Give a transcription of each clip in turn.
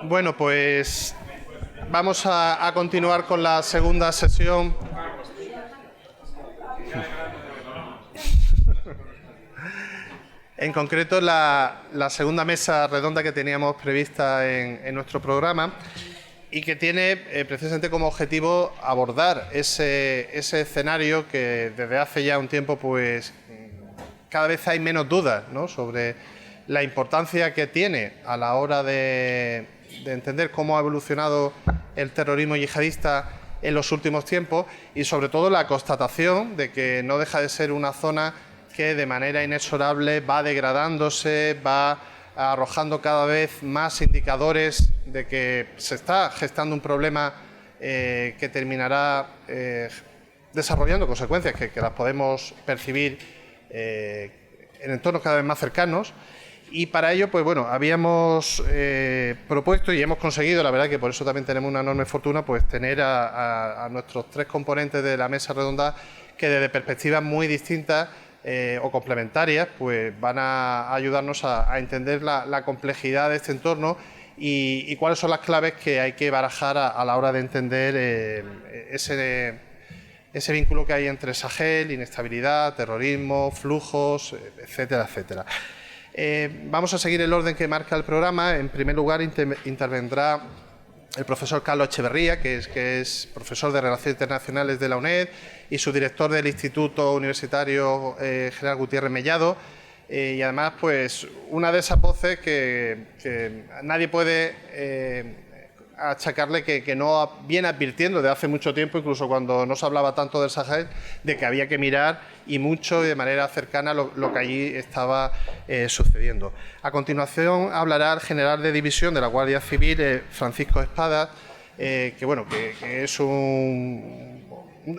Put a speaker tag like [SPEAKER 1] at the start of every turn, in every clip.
[SPEAKER 1] Bueno, pues vamos a continuar con la segunda sesión. En concreto, la segunda mesa redonda que teníamos prevista en nuestro programa y que tiene precisamente como objetivo abordar ese escenario que desde hace ya un tiempo pues cada vez hay menos dudas, ¿no?, sobre la importancia que tiene a la hora de entender cómo ha evolucionado el terrorismo yihadista en los últimos tiempos y sobre todo la constatación de que no deja de ser una zona que de manera inexorable va degradándose, va arrojando cada vez más indicadores de que se está gestando un problema que terminará desarrollando consecuencias que las podemos percibir en entornos cada vez más cercanos. Y para ello, pues bueno, habíamos propuesto y hemos conseguido, la verdad que por eso también tenemos una enorme fortuna, pues tener a nuestros tres componentes de la mesa redonda que desde perspectivas muy distintas o complementarias, pues van a ayudarnos a entender la complejidad de este entorno y cuáles son las claves que hay que barajar a la hora de entender ese vínculo que hay entre Sahel, inestabilidad, terrorismo, flujos, etcétera, etcétera. Vamos a seguir el orden que marca el programa. En primer lugar intervendrá el profesor Carlos Echeverría, que es profesor de Relaciones Internacionales de la UNED y subdirector del Instituto Universitario General Gutiérrez Mellado. Y además, pues, una de esas voces que nadie puede achacarle que no viene advirtiendo de hace mucho tiempo, incluso cuando no se hablaba tanto del Sahel, de que había que mirar y mucho y de manera cercana lo que allí estaba sucediendo. A continuación hablará el general de división de la Guardia Civil, Francisco Espada, que es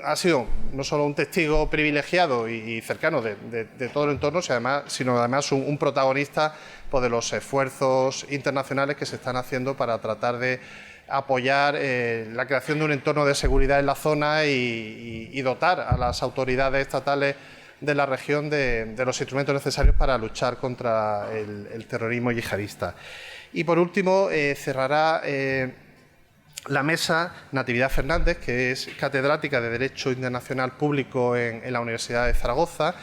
[SPEAKER 1] ha sido no solo un testigo privilegiado y cercano de todo el entorno, sino además un protagonista pues, de los esfuerzos internacionales que se están haciendo para tratar de apoyar la creación de un entorno de seguridad en la zona y dotar a las autoridades estatales de la región de los instrumentos necesarios para luchar contra el terrorismo yihadista. Y por último cerrará la mesa Natividad Fernández, que es catedrática de Derecho Internacional Público en la Universidad de Zaragoza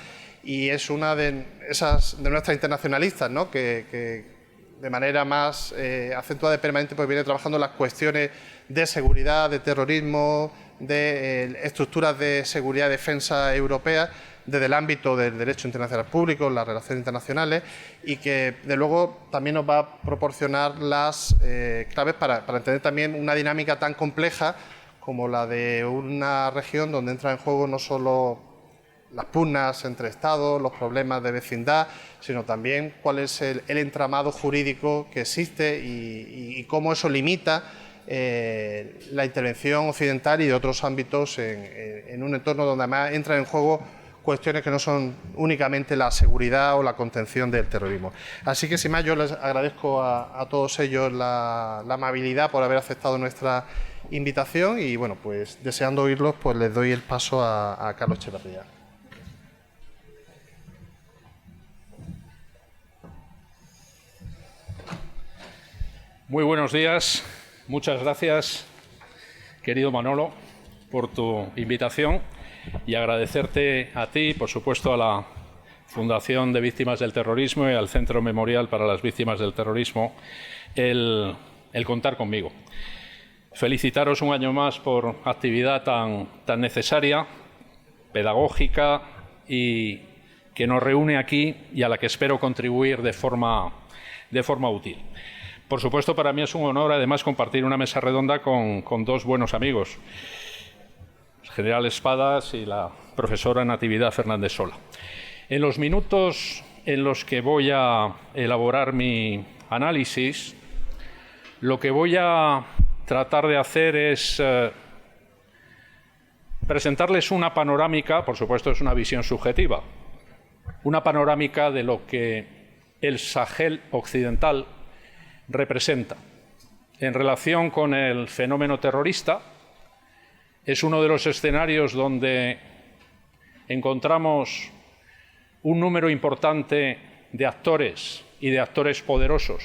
[SPEAKER 1] y es una de nuestras internacionalistas, ¿no?, que de manera más acentuada y permanente pues viene trabajando las cuestiones de seguridad, de terrorismo, de estructuras de seguridad y defensa europeas desde el ámbito del derecho internacional público, las relaciones internacionales y que, de luego, también nos va a proporcionar las claves para entender también una dinámica tan compleja como la de una región donde entra en juego no solo las pugnas entre Estados, los problemas de vecindad, sino también cuál es el entramado jurídico que existe y cómo eso limita la intervención occidental y de otros ámbitos en un entorno donde además entran en juego cuestiones que no son únicamente la seguridad o la contención del terrorismo. Así que, sin más, yo les agradezco a todos ellos la amabilidad por haber aceptado nuestra invitación y, bueno, pues deseando oírlos, pues les doy el paso a Carlos Echeverría.
[SPEAKER 2] Muy buenos días. Muchas gracias, querido Manolo, por tu invitación y agradecerte a ti, por supuesto, a la Fundación de Víctimas del Terrorismo y al Centro Memorial para las Víctimas del Terrorismo el contar conmigo. Felicitaros un año más por actividad tan necesaria, pedagógica y que nos reúne aquí y a la que espero contribuir de forma útil. Por supuesto, para mí es un honor, además, compartir una mesa redonda con dos buenos amigos, el general Espadas y la profesora Natividad Fernández Sola. En los minutos en los que voy a elaborar mi análisis, lo que voy a tratar de hacer es presentarles una panorámica, por supuesto es una visión subjetiva, una panorámica de lo que el Sahel occidental representa en relación con el fenómeno terrorista. Es uno de los escenarios donde encontramos un número importante de actores y de actores poderosos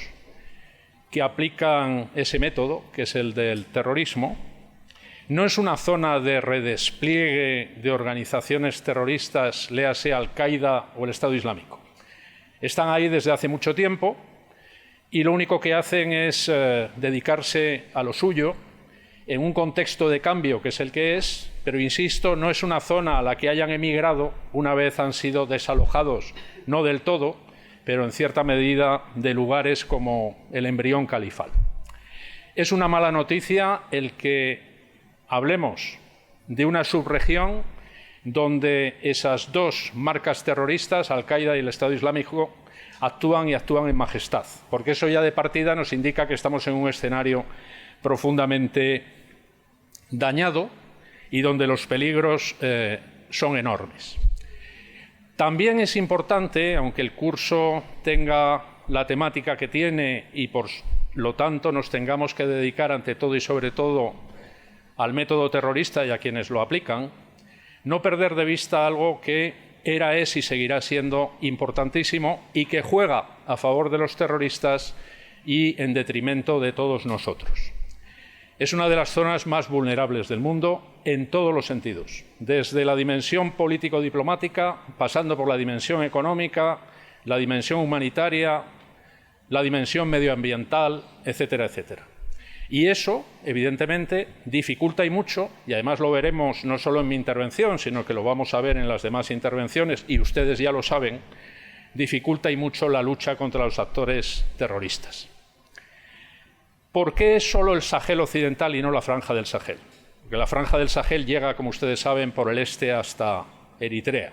[SPEAKER 2] que aplican ese método, que es el del terrorismo. No es una zona de redespliegue de organizaciones terroristas, léase Al-Qaeda o el Estado Islámico. Están ahí desde hace mucho tiempo y lo único que hacen es dedicarse a lo suyo en un contexto de cambio que es el que es, pero insisto, no es una zona a la que hayan emigrado una vez han sido desalojados, no del todo, pero en cierta medida de lugares como el embrión califal. Es una mala noticia el que hablemos de una subregión donde esas dos marcas terroristas, Al-Qaeda y el Estado Islámico, actúan en majestad, porque eso ya de partida nos indica que estamos en un escenario profundamente dañado y donde los peligros son enormes. También es importante, aunque el curso tenga la temática que tiene y por lo tanto nos tengamos que dedicar ante todo y sobre todo al método terrorista y a quienes lo aplican, no perder de vista algo que era, es y seguirá siendo importantísimo y que juega a favor de los terroristas y en detrimento de todos nosotros. Es una de las zonas más vulnerables del mundo en todos los sentidos, desde la dimensión político-diplomática, pasando por la dimensión económica, la dimensión humanitaria, la dimensión medioambiental, etcétera, etcétera. Y eso, evidentemente, dificulta y mucho, y además lo veremos no solo en mi intervención, sino que lo vamos a ver en las demás intervenciones, y ustedes ya lo saben, dificulta y mucho la lucha contra los actores terroristas. ¿Por qué solo el Sahel occidental y no la Franja del Sahel? Porque la Franja del Sahel llega, como ustedes saben, por el este hasta Eritrea.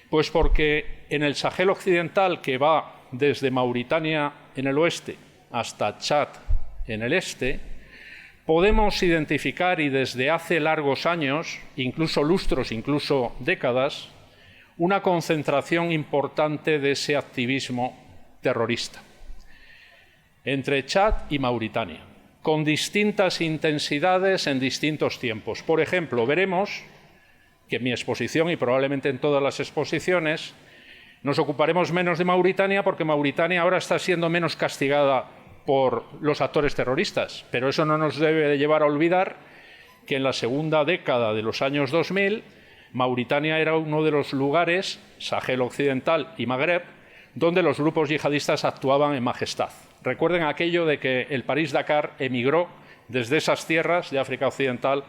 [SPEAKER 2] Pues porque en el Sahel occidental, que va desde Mauritania en el oeste hasta Chad en el este, podemos identificar, y desde hace largos años, incluso lustros, incluso décadas, una concentración importante de ese activismo terrorista entre Chad y Mauritania, con distintas intensidades en distintos tiempos. Por ejemplo, veremos que en mi exposición y probablemente en todas las exposiciones nos ocuparemos menos de Mauritania porque Mauritania ahora está siendo menos castigada por los actores terroristas, pero eso no nos debe de llevar a olvidar que en la segunda década de los años 2000 Mauritania era uno de los lugares, Sahel occidental y Magreb, donde los grupos yihadistas actuaban en majestad. Recuerden aquello de que el París-Dakar emigró desde esas tierras de África Occidental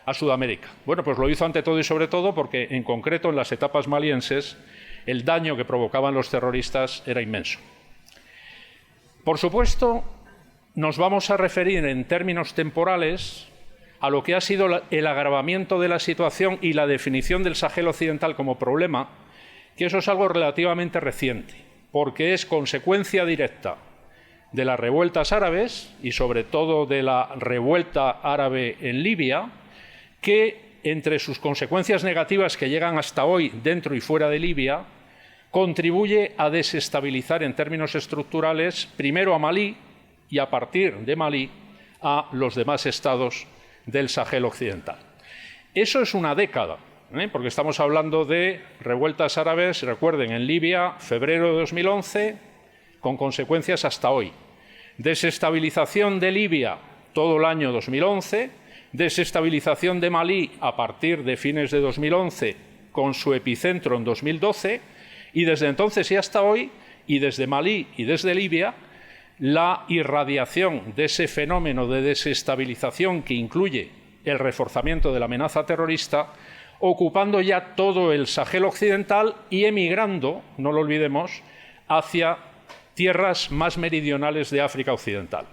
[SPEAKER 2] a Sudamérica. Bueno, pues lo hizo ante todo y sobre todo porque, en concreto, en las etapas malienses, el daño que provocaban los terroristas era inmenso. Por supuesto, nos vamos a referir en términos temporales a lo que ha sido el agravamiento de la situación y la definición del Sahel occidental como problema, que eso es algo relativamente reciente, porque es consecuencia directa de las revueltas árabes y sobre todo de la revuelta árabe en Libia, que entre sus consecuencias negativas que llegan hasta hoy dentro y fuera de Libia, contribuye a desestabilizar en términos estructurales primero a Malí y a partir de Malí a los demás estados del Sahel occidental. Eso es una década, porque estamos hablando de revueltas árabes, recuerden, en Libia, febrero de 2011, con consecuencias hasta hoy. Desestabilización de Libia todo el año 2011, desestabilización de Malí a partir de fines de 2011 con su epicentro en 2012 y desde entonces y hasta hoy, y desde Malí y desde Libia, la irradiación de ese fenómeno de desestabilización que incluye el reforzamiento de la amenaza terrorista, ocupando ya todo el Sahel occidental y emigrando, no lo olvidemos, hacia tierras más meridionales de África occidental,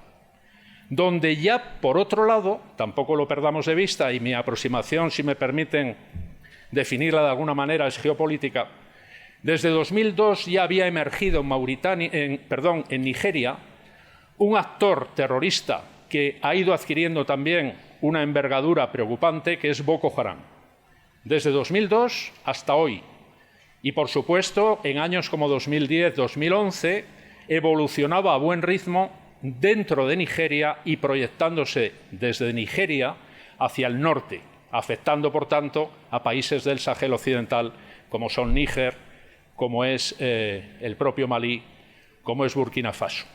[SPEAKER 2] donde ya, por otro lado, tampoco lo perdamos de vista, y mi aproximación, si me permiten definirla de alguna manera, es geopolítica. Desde 2002 ya había emergido en Nigeria un actor terrorista que ha ido adquiriendo también una envergadura preocupante, que es Boko Haram. Desde 2002 hasta hoy. Y, por supuesto, en años como 2010-2011 evolucionaba a buen ritmo dentro de Nigeria y proyectándose desde Nigeria hacia el norte, afectando, por tanto, a países del Sahel occidental como son Níger, como es el propio Malí, como es Burkina Faso.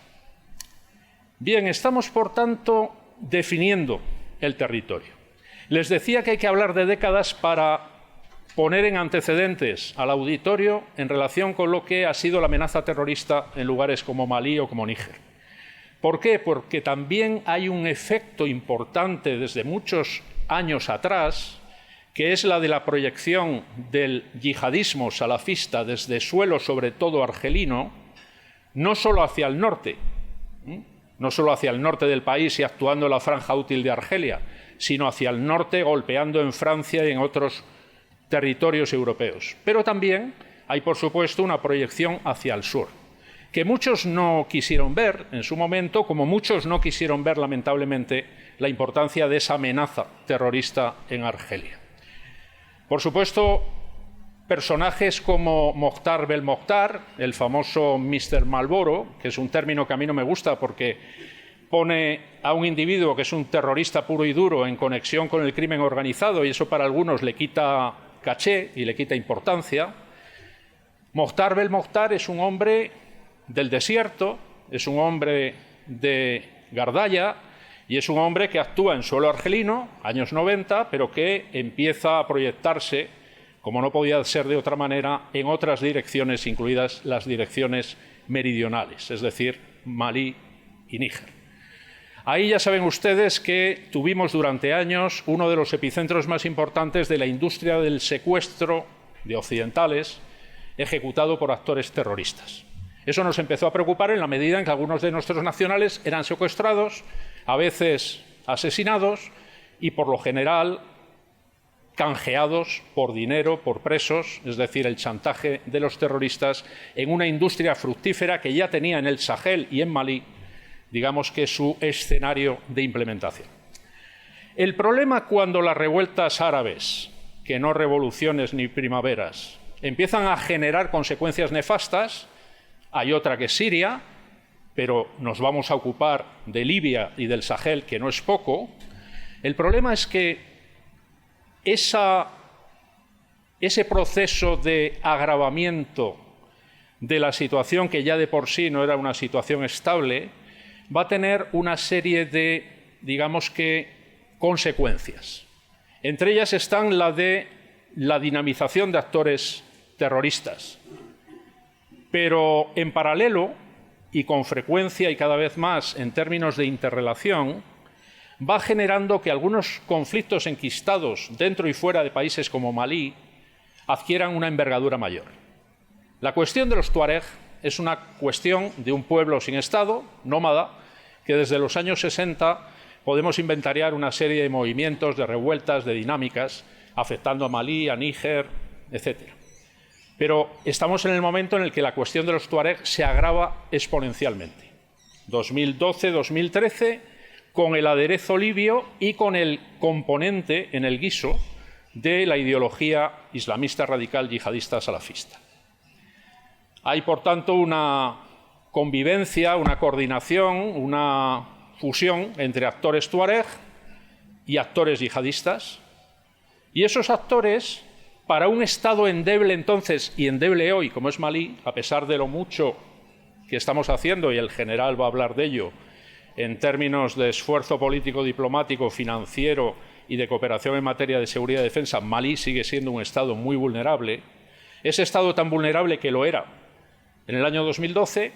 [SPEAKER 2] Bien, estamos, por tanto, definiendo el territorio. Les decía que hay que hablar de décadas para poner en antecedentes al auditorio en relación con lo que ha sido la amenaza terrorista en lugares como Malí o como Níger. ¿Por qué? Porque también hay un efecto importante desde muchos años atrás, que es la de la proyección del yihadismo salafista desde suelo, sobre todo argelino, no solo hacia el norte, no solo hacia el norte del país y actuando en la franja útil de Argelia, sino hacia el norte, golpeando en Francia y en otros territorios europeos. Pero también hay, por supuesto, una proyección hacia el sur, que muchos no quisieron ver en su momento, como muchos no quisieron ver, lamentablemente, la importancia de esa amenaza terrorista en Argelia. Por supuesto, personajes como Mokhtar Belmokhtar, el famoso Mr. Marlboro, que es un término que a mí no me gusta porque pone a un individuo que es un terrorista puro y duro en conexión con el crimen organizado, y eso para algunos le quita caché y le quita importancia. Mokhtar Belmokhtar es un hombre del desierto, es un hombre de Gardaya y es un hombre que actúa en suelo argelino, años 90, pero que empieza a proyectarse, como no podía ser de otra manera, en otras direcciones, incluidas las direcciones meridionales, es decir, Malí y Níger. Ahí ya saben ustedes que tuvimos durante años uno de los epicentros más importantes de la industria del secuestro de occidentales ejecutado por actores terroristas. Eso nos empezó a preocupar en la medida en que algunos de nuestros nacionales eran secuestrados, a veces asesinados y, por lo general, canjeados por dinero, por presos, es decir, el chantaje de los terroristas en una industria fructífera que ya tenía en el Sahel y en Malí, digamos que su escenario de implementación. El problema cuando las revueltas árabes, que no revoluciones ni primaveras, empiezan a generar consecuencias nefastas, hay otra que es Siria, pero nos vamos a ocupar de Libia y del Sahel, que no es poco. El problema es que ese proceso de agravamiento de la situación, que ya de por sí no era una situación estable, va a tener una serie de, digamos que, consecuencias. Entre ellas están la de la dinamización de actores terroristas. Pero en paralelo, y con frecuencia y cada vez más en términos de interrelación, va generando que algunos conflictos enquistados dentro y fuera de países como Malí adquieran una envergadura mayor. La cuestión de los tuareg es una cuestión de un pueblo sin Estado, nómada, que desde los años 60 podemos inventariar una serie de movimientos, de revueltas, de dinámicas, afectando a Malí, a Níger, etc. Pero estamos en el momento en el que la cuestión de los tuareg se agrava exponencialmente. 2012-2013, con el aderezo libio y con el componente en el guiso de la ideología islamista radical yihadista salafista. Hay, por tanto, una convivencia, una coordinación, una fusión entre actores tuareg y actores yihadistas. Y esos actores, para un Estado endeble entonces y endeble hoy, como es Malí, a pesar de lo mucho que estamos haciendo, y el general va a hablar de ello, en términos de esfuerzo político, diplomático, financiero y de cooperación en materia de seguridad y defensa, Malí sigue siendo un Estado muy vulnerable. Ese Estado tan vulnerable que lo era en el año 2012,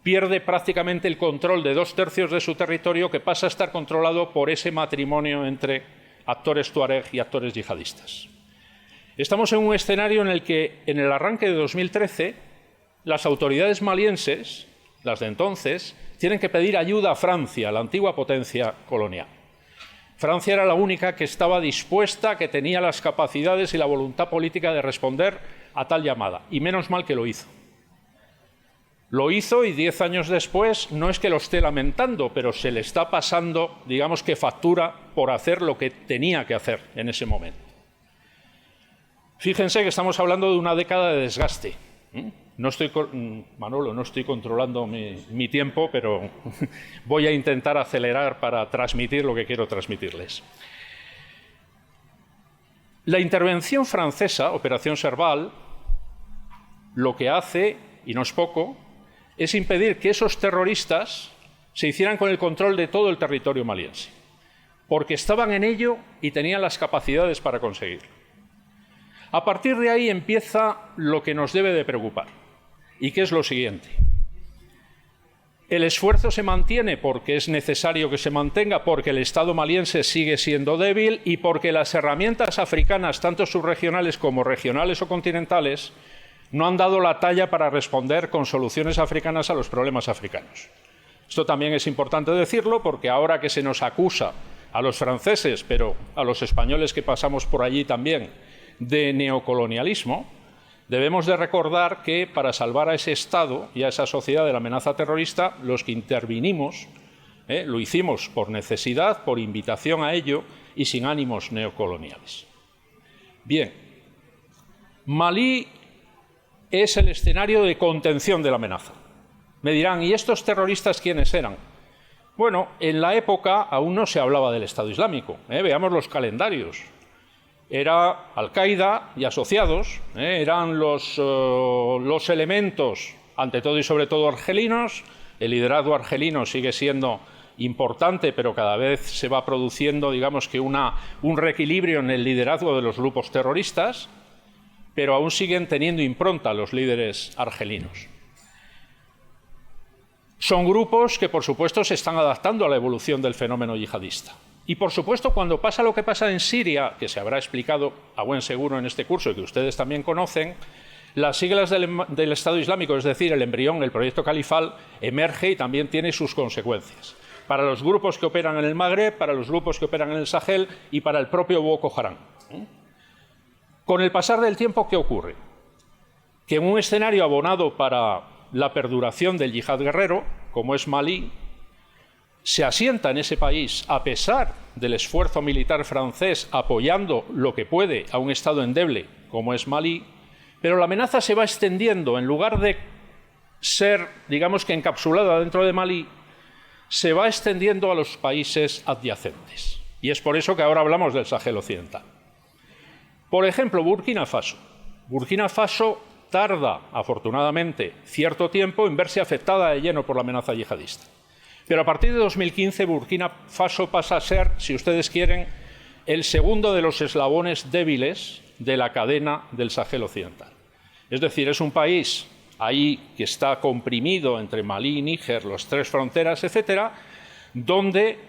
[SPEAKER 2] pierde prácticamente el control de 2/3 de su territorio, que pasa a estar controlado por ese matrimonio entre actores tuareg y actores yihadistas. Estamos en un escenario en el que, en el arranque de 2013, las autoridades malienses, las de entonces, tienen que pedir ayuda a Francia, la antigua potencia colonial. Francia era la única que estaba dispuesta, que tenía las capacidades y la voluntad política de responder a tal llamada, y menos mal que lo hizo. Lo hizo y 10 años después no es que lo esté lamentando, pero se le está pasando, digamos que factura por hacer lo que tenía que hacer en ese momento. Fíjense que estamos hablando de una década de desgaste. Manolo, no estoy controlando mi tiempo, pero voy a intentar acelerar para transmitir lo que quiero transmitirles. La intervención francesa, Operación Serval, lo que hace, y no es poco, es impedir que esos terroristas se hicieran con el control de todo el territorio maliense, porque estaban en ello y tenían las capacidades para conseguirlo. A partir de ahí empieza lo que nos debe de preocupar, y que es lo siguiente. El esfuerzo se mantiene porque es necesario que se mantenga, porque el Estado maliense sigue siendo débil y porque las herramientas africanas, tanto subregionales como regionales o continentales, no han dado la talla para responder con soluciones africanas a los problemas africanos. Esto también es importante decirlo porque ahora que se nos acusa a los franceses, pero a los españoles que pasamos por allí también, de neocolonialismo, debemos de recordar que para salvar a ese Estado y a esa sociedad de la amenaza terrorista, los que intervinimos, lo hicimos por necesidad, por invitación a ello y sin ánimos neocoloniales. Bien, Malí es el escenario de contención de la amenaza. Me dirán, ¿y estos terroristas quiénes eran? Bueno, en la época aún no se hablaba del Estado Islámico. Veamos los calendarios. Era Al-Qaeda y asociados, eran los elementos, ante todo y sobre todo argelinos. El liderazgo argelino sigue siendo importante, pero cada vez se va produciendo, digamos que un reequilibrio en el liderazgo de los grupos terroristas, pero aún siguen teniendo impronta los líderes argelinos. Son grupos que, por supuesto, se están adaptando a la evolución del fenómeno yihadista. Y, por supuesto, cuando pasa lo que pasa en Siria, que se habrá explicado a buen seguro en este curso y que ustedes también conocen, las siglas del Estado Islámico, es decir, el embrión, el proyecto califal, emerge y también tiene sus consecuencias. Para los grupos que operan en el Magreb, para los grupos que operan en el Sahel y para el propio Boko Haram. Con el pasar del tiempo, ¿qué ocurre? Que en un escenario abonado para la perduración del yihad guerrero, como es Malí, se asienta en ese país, a pesar del esfuerzo militar francés apoyando lo que puede a un Estado endeble como es Malí, pero la amenaza se va extendiendo. En lugar de ser, digamos que encapsulada dentro de Malí, se va extendiendo a los países adyacentes. Y es por eso que ahora hablamos del Sahel occidental. Por ejemplo, Burkina Faso. Burkina Faso tarda, afortunadamente, cierto tiempo en verse afectada de lleno por la amenaza yihadista. Pero a partir de 2015, Burkina Faso pasa a ser, si ustedes quieren, el segundo de los eslabones débiles de la cadena del Sahel occidental. Es decir, es un país ahí que está comprimido entre Malí y Níger, las tres fronteras, etcétera, donde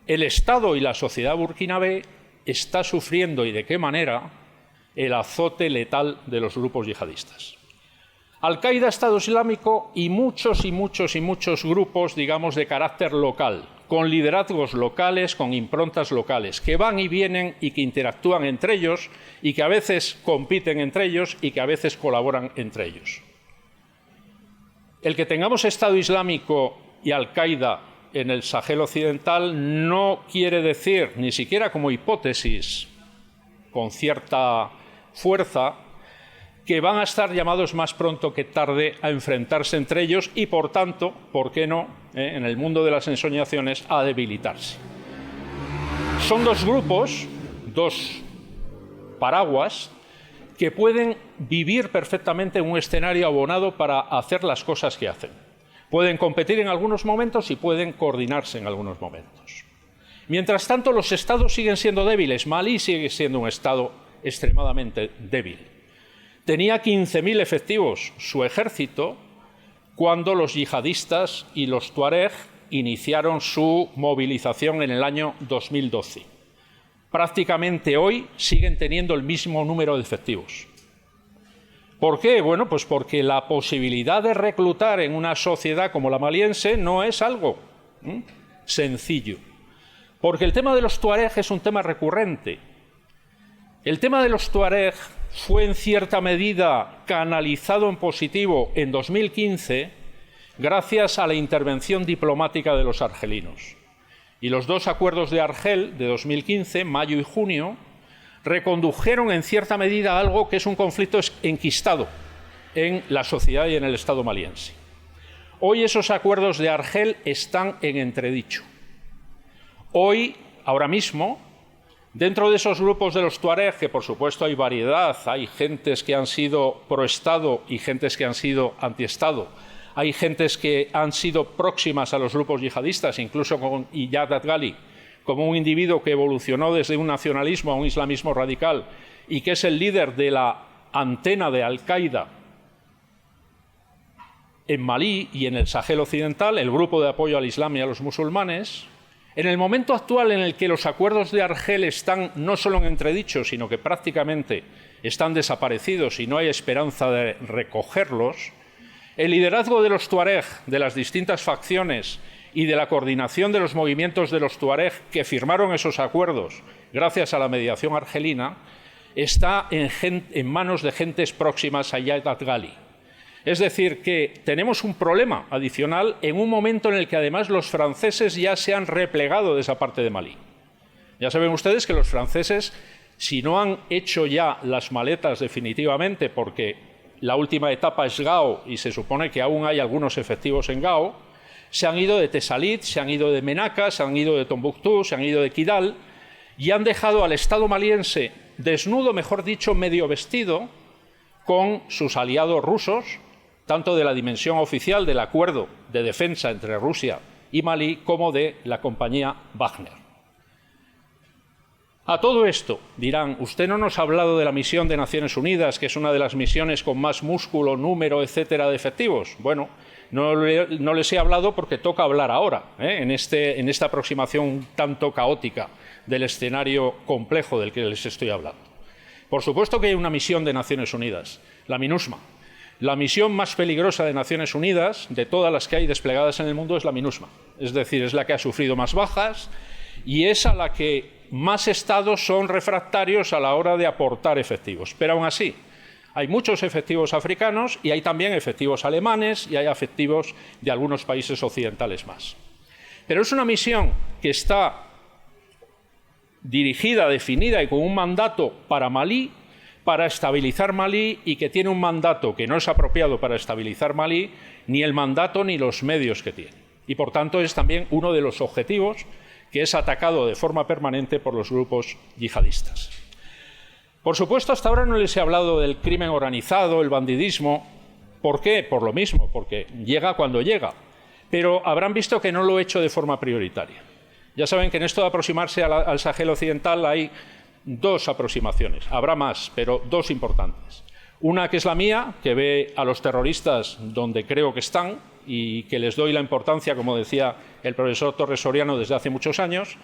[SPEAKER 2] el Estado y la sociedad burkinabé está sufriendo, y de qué manera, el azote letal de los grupos yihadistas. Al-Qaeda, Estado Islámico y muchos grupos, digamos, de carácter local, con liderazgos locales, con improntas locales, que van y vienen y que interactúan entre ellos y que a veces compiten entre ellos y que a veces colaboran entre ellos. El que tengamos Estado Islámico y Al-Qaeda en el Sahel occidental no quiere decir, ni siquiera como hipótesis con cierta fuerza, que van a estar llamados más pronto que tarde a enfrentarse entre ellos y, por tanto, ¿por qué no?, en el mundo de las ensoñaciones, a debilitarse. Son dos grupos, dos paraguas, que pueden vivir perfectamente en un escenario abonado para hacer las cosas que hacen. Pueden competir en algunos momentos y pueden coordinarse en algunos momentos. Mientras tanto, los estados siguen siendo débiles. Malí sigue siendo un estado extremadamente débil. Tenía 15.000 efectivos su ejército cuando los yihadistas y los tuareg iniciaron su movilización en el año 2012. Prácticamente hoy siguen teniendo el mismo número de efectivos. ¿Por qué? Bueno, pues porque la posibilidad de reclutar en una sociedad como la maliense no es algo sencillo. Porque el tema de los tuareg es un tema recurrente. El tema de los tuareg fue en cierta medida canalizado en positivo en 2015 gracias a la intervención diplomática de los argelinos. Y los dos acuerdos de Argel de 2015, mayo y junio, recondujeron en cierta medida algo que es un conflicto enquistado en la sociedad y en el Estado maliense. Hoy esos acuerdos de Argel están en entredicho. Hoy, ahora mismo, dentro de esos grupos de los tuareg, que por supuesto hay variedad, hay gentes que han sido pro-Estado y gentes que han sido anti-Estado, hay gentes que han sido próximas a los grupos yihadistas, incluso con Iyad Adghali, como un individuo que evolucionó desde un nacionalismo a un islamismo radical y que es el líder de la antena de Al-Qaeda en Malí y en el Sahel occidental, el grupo de apoyo al Islam y a los musulmanes. En el momento actual en el que los acuerdos de Argel están no solo en entredicho, sino que prácticamente están desaparecidos y no hay esperanza de recogerlos, el liderazgo de los tuareg, de las distintas facciones y de la coordinación de los movimientos de los tuareg que firmaron esos acuerdos gracias a la mediación argelina, está en manos de gentes próximas a Iyad Adghali. Es decir, que tenemos un problema adicional en un momento en el que además los franceses ya se han replegado de esa parte de Malí. Ya saben ustedes que los franceses, si no han hecho ya las maletas definitivamente, porque la última etapa es Gao y se supone que aún hay algunos efectivos en Gao, se han ido de Tesalit, se han ido de Menaka, se han ido de Tombuctú, se han ido de Kidal y han dejado al Estado maliense desnudo, mejor dicho, medio vestido, con sus aliados rusos, tanto de la dimensión oficial del acuerdo de defensa entre Rusia y Malí como de la compañía Wagner. A todo esto dirán, usted no nos ha hablado de la misión de Naciones Unidas, que es una de las misiones con más músculo, número, etcétera, de efectivos. Bueno, no les he hablado porque toca hablar ahora, en esta aproximación un tanto caótica del escenario complejo del que les estoy hablando. Por supuesto que hay una misión de Naciones Unidas, la MINUSMA. La misión más peligrosa de Naciones Unidas, de todas las que hay desplegadas en el mundo, es la MINUSMA. Es decir, es la que ha sufrido más bajas y es a la que más estados son refractarios a la hora de aportar efectivos. Pero aún así, hay muchos efectivos africanos y hay también efectivos alemanes y hay efectivos de algunos países occidentales más. Pero es una misión que está dirigida, definida y con un mandato para Malí, para estabilizar Malí, y que tiene un mandato que no es apropiado para estabilizar Malí, ni el mandato ni los medios que tiene. Y por tanto es también uno de los objetivos que es atacado de forma permanente por los grupos yihadistas. Por supuesto, hasta ahora no les he hablado del crimen organizado, el bandidismo. ¿Por qué? Por lo mismo, porque llega cuando llega. Pero habrán visto que no lo he hecho de forma prioritaria. Ya saben que en esto de aproximarse al Sahel occidental hay dos aproximaciones. Habrá más, pero dos importantes. Una que es la mía, que ve a los terroristas donde creo que están y que les doy la importancia, como decía el profesor Torres Soriano, desde hace muchos años.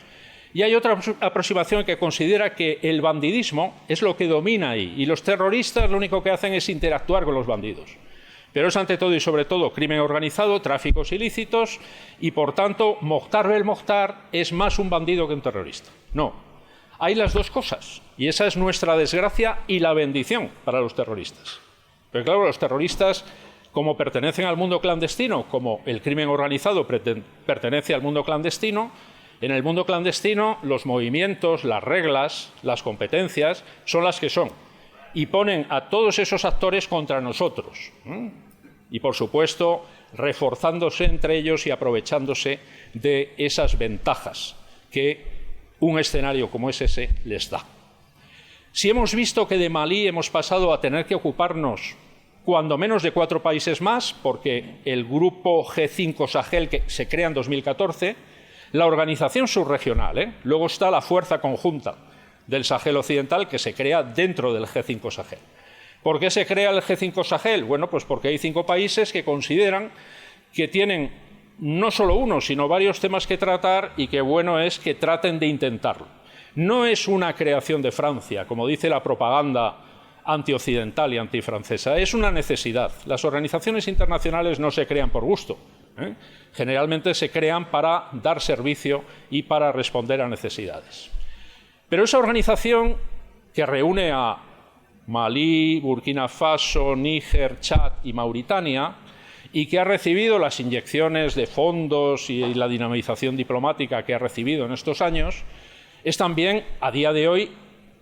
[SPEAKER 2] Y hay otra aproximación que considera que el bandidismo es lo que domina ahí y los terroristas lo único que hacen es interactuar con los bandidos. Pero es ante todo y sobre todo crimen organizado, tráficos ilícitos y por tanto Mokhtar Belmokhtar es más un bandido que un terrorista. No. Hay las dos cosas, y esa es nuestra desgracia y la bendición para los terroristas. Pero claro, los terroristas, como pertenecen al mundo clandestino, como el crimen organizado pertenece al mundo clandestino, en el mundo clandestino los movimientos, las reglas, las competencias son las que son, y ponen a todos esos actores contra nosotros. Y por supuesto, reforzándose entre ellos y aprovechándose de esas ventajas que un escenario como es ese les da. Si hemos visto que de Malí hemos pasado a tener que ocuparnos cuando menos de 4 países más, porque el grupo G5 Sahel que se crea en 2014, la organización subregional, luego está la fuerza conjunta del Sahel occidental que se crea dentro del G5 Sahel. ¿Por qué se crea el G5 Sahel? Bueno, pues porque hay 5 países que consideran que tienen no solo uno, sino varios temas que tratar y que bueno es que traten de intentarlo. No es una creación de Francia, como dice la propaganda antioccidental y antifrancesa, es una necesidad. Las organizaciones internacionales no se crean por gusto, generalmente se crean para dar servicio y para responder a necesidades. Pero esa organización que reúne a Malí, Burkina Faso, Níger, Chad y Mauritania, y que ha recibido las inyecciones de fondos y la dinamización diplomática que ha recibido en estos años, es también, a día de hoy,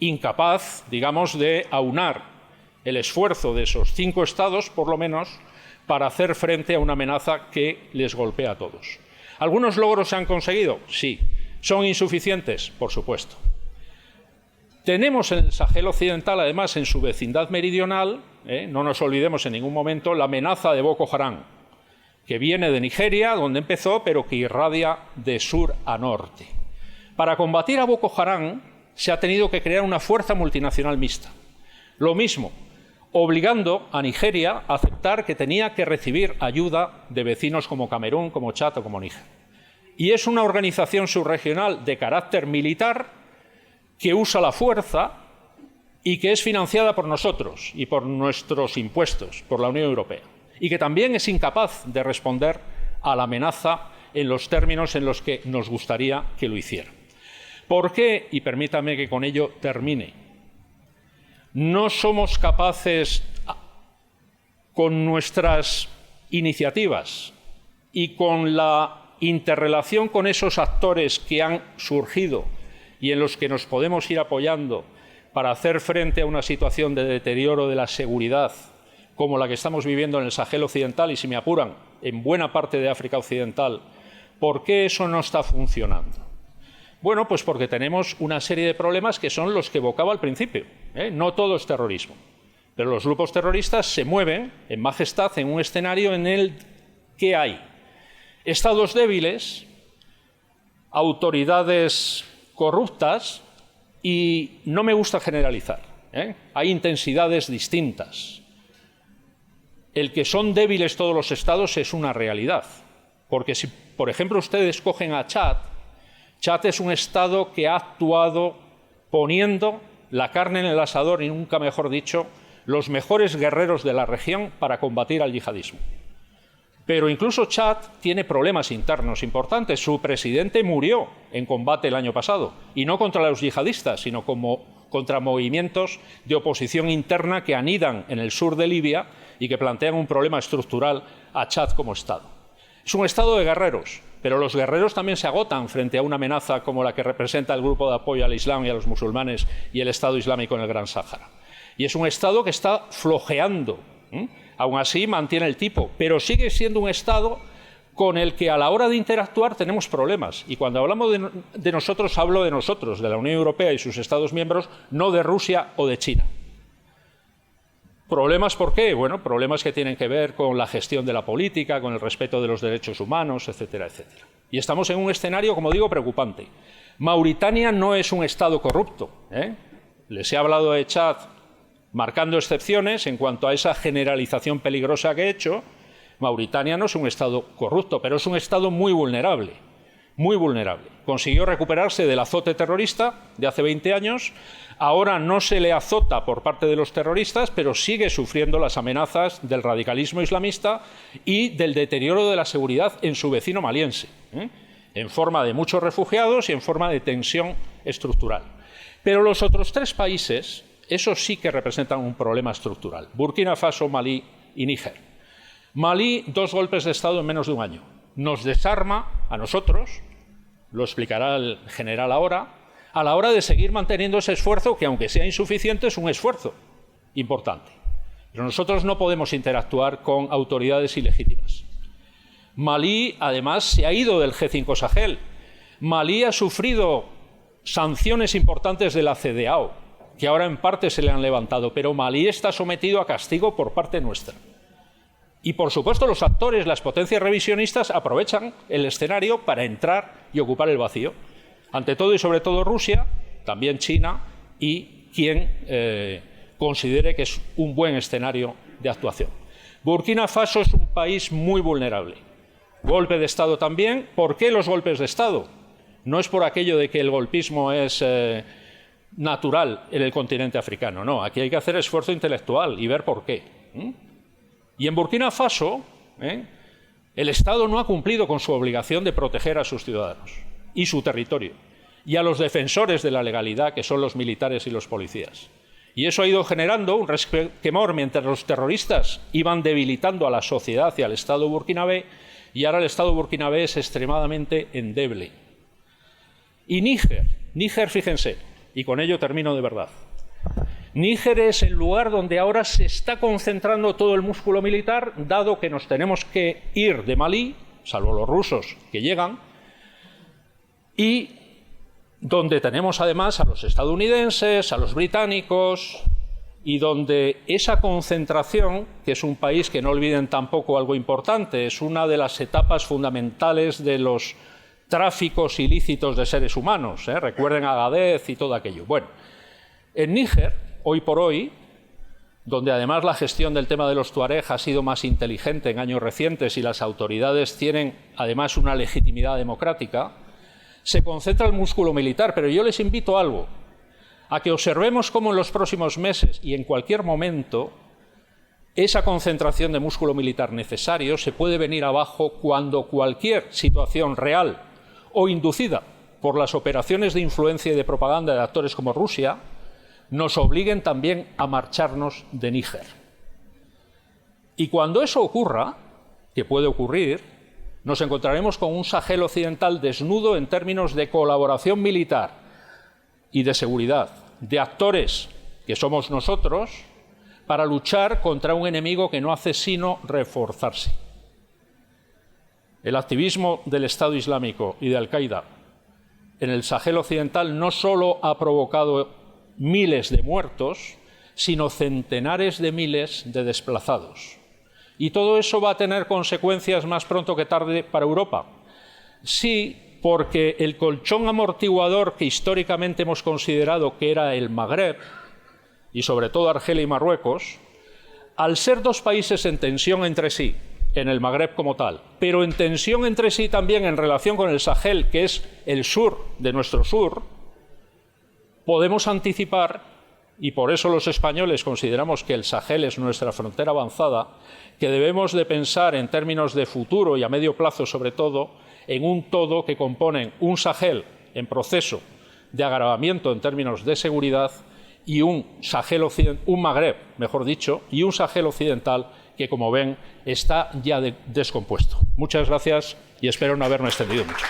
[SPEAKER 2] incapaz, digamos, de aunar el esfuerzo de esos 5 estados, por lo menos, para hacer frente a una amenaza que les golpea a todos. ¿Algunos logros se han conseguido? Sí. ¿Son insuficientes? Por supuesto. Tenemos en el Sahel occidental, además, en su vecindad meridional, no nos olvidemos en ningún momento, la amenaza de Boko Haram. que viene de Nigeria, donde empezó, pero que irradia de sur a norte. Para combatir a Boko Haram se ha tenido que crear una fuerza multinacional mixta. Lo mismo, obligando a Nigeria a aceptar que tenía que recibir ayuda de vecinos como Camerún, como Chad o como Níger. Y es una organización subregional de carácter militar que usa la fuerza y que es financiada por nosotros y por nuestros impuestos, por la Unión Europea, y que también es incapaz de responder a la amenaza en los términos en los que nos gustaría que lo hiciera. ¿Por qué? Y permítame que con ello termine. No somos capaces, con nuestras iniciativas y con la interrelación con esos actores que han surgido y en los que nos podemos ir apoyando para hacer frente a una situación de deterioro de la seguridad como la que estamos viviendo en el Sahel Occidental y, si me apuran, en buena parte de África Occidental. ¿Por qué eso no está funcionando? Bueno, pues porque tenemos una serie de problemas que son los que evocaba al principio. No todo es terrorismo, pero los grupos terroristas se mueven en majestad en un escenario en el que hay estados débiles, autoridades corruptas y no me gusta generalizar. Hay intensidades distintas. El que son débiles todos los estados es una realidad, porque si, por ejemplo, ustedes cogen a Chad, Chad es un estado que ha actuado poniendo la carne en el asador y, nunca mejor dicho, los mejores guerreros de la región para combatir al yihadismo. Pero incluso Chad tiene problemas internos importantes. Su presidente murió en combate el año pasado, y no contra los yihadistas, sino contra movimientos de oposición interna que anidan en el sur de Libia y que plantean un problema estructural a Chad como Estado. Es un Estado de guerreros, pero los guerreros también se agotan frente a una amenaza como la que representa el Grupo de Apoyo al Islam y a los musulmanes y el Estado Islámico en el Gran Sáhara. Y es un Estado que está flojeando. Aún así mantiene el tipo, pero sigue siendo un Estado con el que a la hora de interactuar tenemos problemas. Y cuando hablamos de nosotros, hablo de nosotros, de la Unión Europea y sus Estados miembros, no de Rusia o de China. ¿Problemas por qué? Bueno, problemas que tienen que ver con la gestión de la política, con el respeto de los derechos humanos, etcétera, etcétera. Y estamos en un escenario, como digo, preocupante. Mauritania no es un Estado corrupto. Les he hablado de Chad marcando excepciones en cuanto a esa generalización peligrosa que he hecho. Mauritania no es un Estado corrupto, pero es un Estado muy vulnerable, muy vulnerable. Consiguió recuperarse del azote terrorista de hace 20 años, ahora no se le azota por parte de los terroristas, pero sigue sufriendo las amenazas del radicalismo islamista y del deterioro de la seguridad en su vecino maliense, en forma de muchos refugiados y en forma de tensión estructural. Pero los otros tres países, esos sí que representan un problema estructural: Burkina Faso, Malí y Níger. Malí, 2 golpes de Estado en menos de un año. Nos desarma a nosotros, lo explicará el general ahora, a la hora de seguir manteniendo ese esfuerzo, que aunque sea insuficiente, es un esfuerzo importante. Pero nosotros no podemos interactuar con autoridades ilegítimas. Malí, además, se ha ido del G5 Sahel. Malí ha sufrido sanciones importantes de la CEDEAO, que ahora en parte se le han levantado, pero Malí está sometido a castigo por parte nuestra. Y, por supuesto, los actores, las potencias revisionistas, aprovechan el escenario para entrar y ocupar el vacío. Ante todo y sobre todo Rusia, también China y quien considere que es un buen escenario de actuación. Burkina Faso es un país muy vulnerable. Golpe de Estado también. ¿Por qué los golpes de Estado? No es por aquello de que el golpismo es natural en el continente africano. No, aquí hay que hacer esfuerzo intelectual y ver por qué. Y en Burkina Faso, el Estado no ha cumplido con su obligación de proteger a sus ciudadanos y su territorio, y a los defensores de la legalidad, que son los militares y los policías. Y eso ha ido generando un resquemor mientras los terroristas iban debilitando a la sociedad y al Estado burkinabé, y ahora el Estado burkinabé es extremadamente endeble. Y Níger, fíjense, y con ello termino de verdad. Níger es el lugar donde ahora se está concentrando todo el músculo militar, dado que nos tenemos que ir de Malí, salvo los rusos que llegan, y donde tenemos además a los estadounidenses, a los británicos y donde esa concentración, que es un país que no olviden tampoco algo importante, es una de las etapas fundamentales de los tráficos ilícitos de seres humanos, recuerden a Agadez y todo aquello. Bueno, en Níger, hoy por hoy, donde además la gestión del tema de los tuareg ha sido más inteligente en años recientes y las autoridades tienen además una legitimidad democrática, se concentra el músculo militar, pero yo les invito a algo, a que observemos cómo en los próximos meses y en cualquier momento esa concentración de músculo militar necesario se puede venir abajo cuando cualquier situación real o inducida por las operaciones de influencia y de propaganda de actores como Rusia nos obliguen también a marcharnos de Níger. Y cuando eso ocurra, que puede ocurrir, nos encontraremos con un Sahel occidental desnudo en términos de colaboración militar y de seguridad, de actores que somos nosotros, para luchar contra un enemigo que no hace sino reforzarse. El activismo del Estado Islámico y de Al-Qaeda en el Sahel occidental no solo ha provocado miles de muertos, sino centenares de miles de desplazados. Y todo eso va a tener consecuencias más pronto que tarde para Europa. Sí, porque el colchón amortiguador que históricamente hemos considerado que era el Magreb, y sobre todo Argelia y Marruecos, al ser dos países en tensión entre sí, en el Magreb como tal, pero en tensión entre sí también en relación con el Sahel, que es el sur de nuestro sur, podemos anticipar, y por eso los españoles consideramos que el Sahel es nuestra frontera avanzada, que debemos de pensar en términos de futuro y a medio plazo sobre todo, en un todo que componen un Sahel en proceso de agravamiento en términos de seguridad y un Magreb, mejor dicho, y un Sahel occidental que, como ven, está ya descompuesto. Muchas gracias y espero no haberme extendido mucho.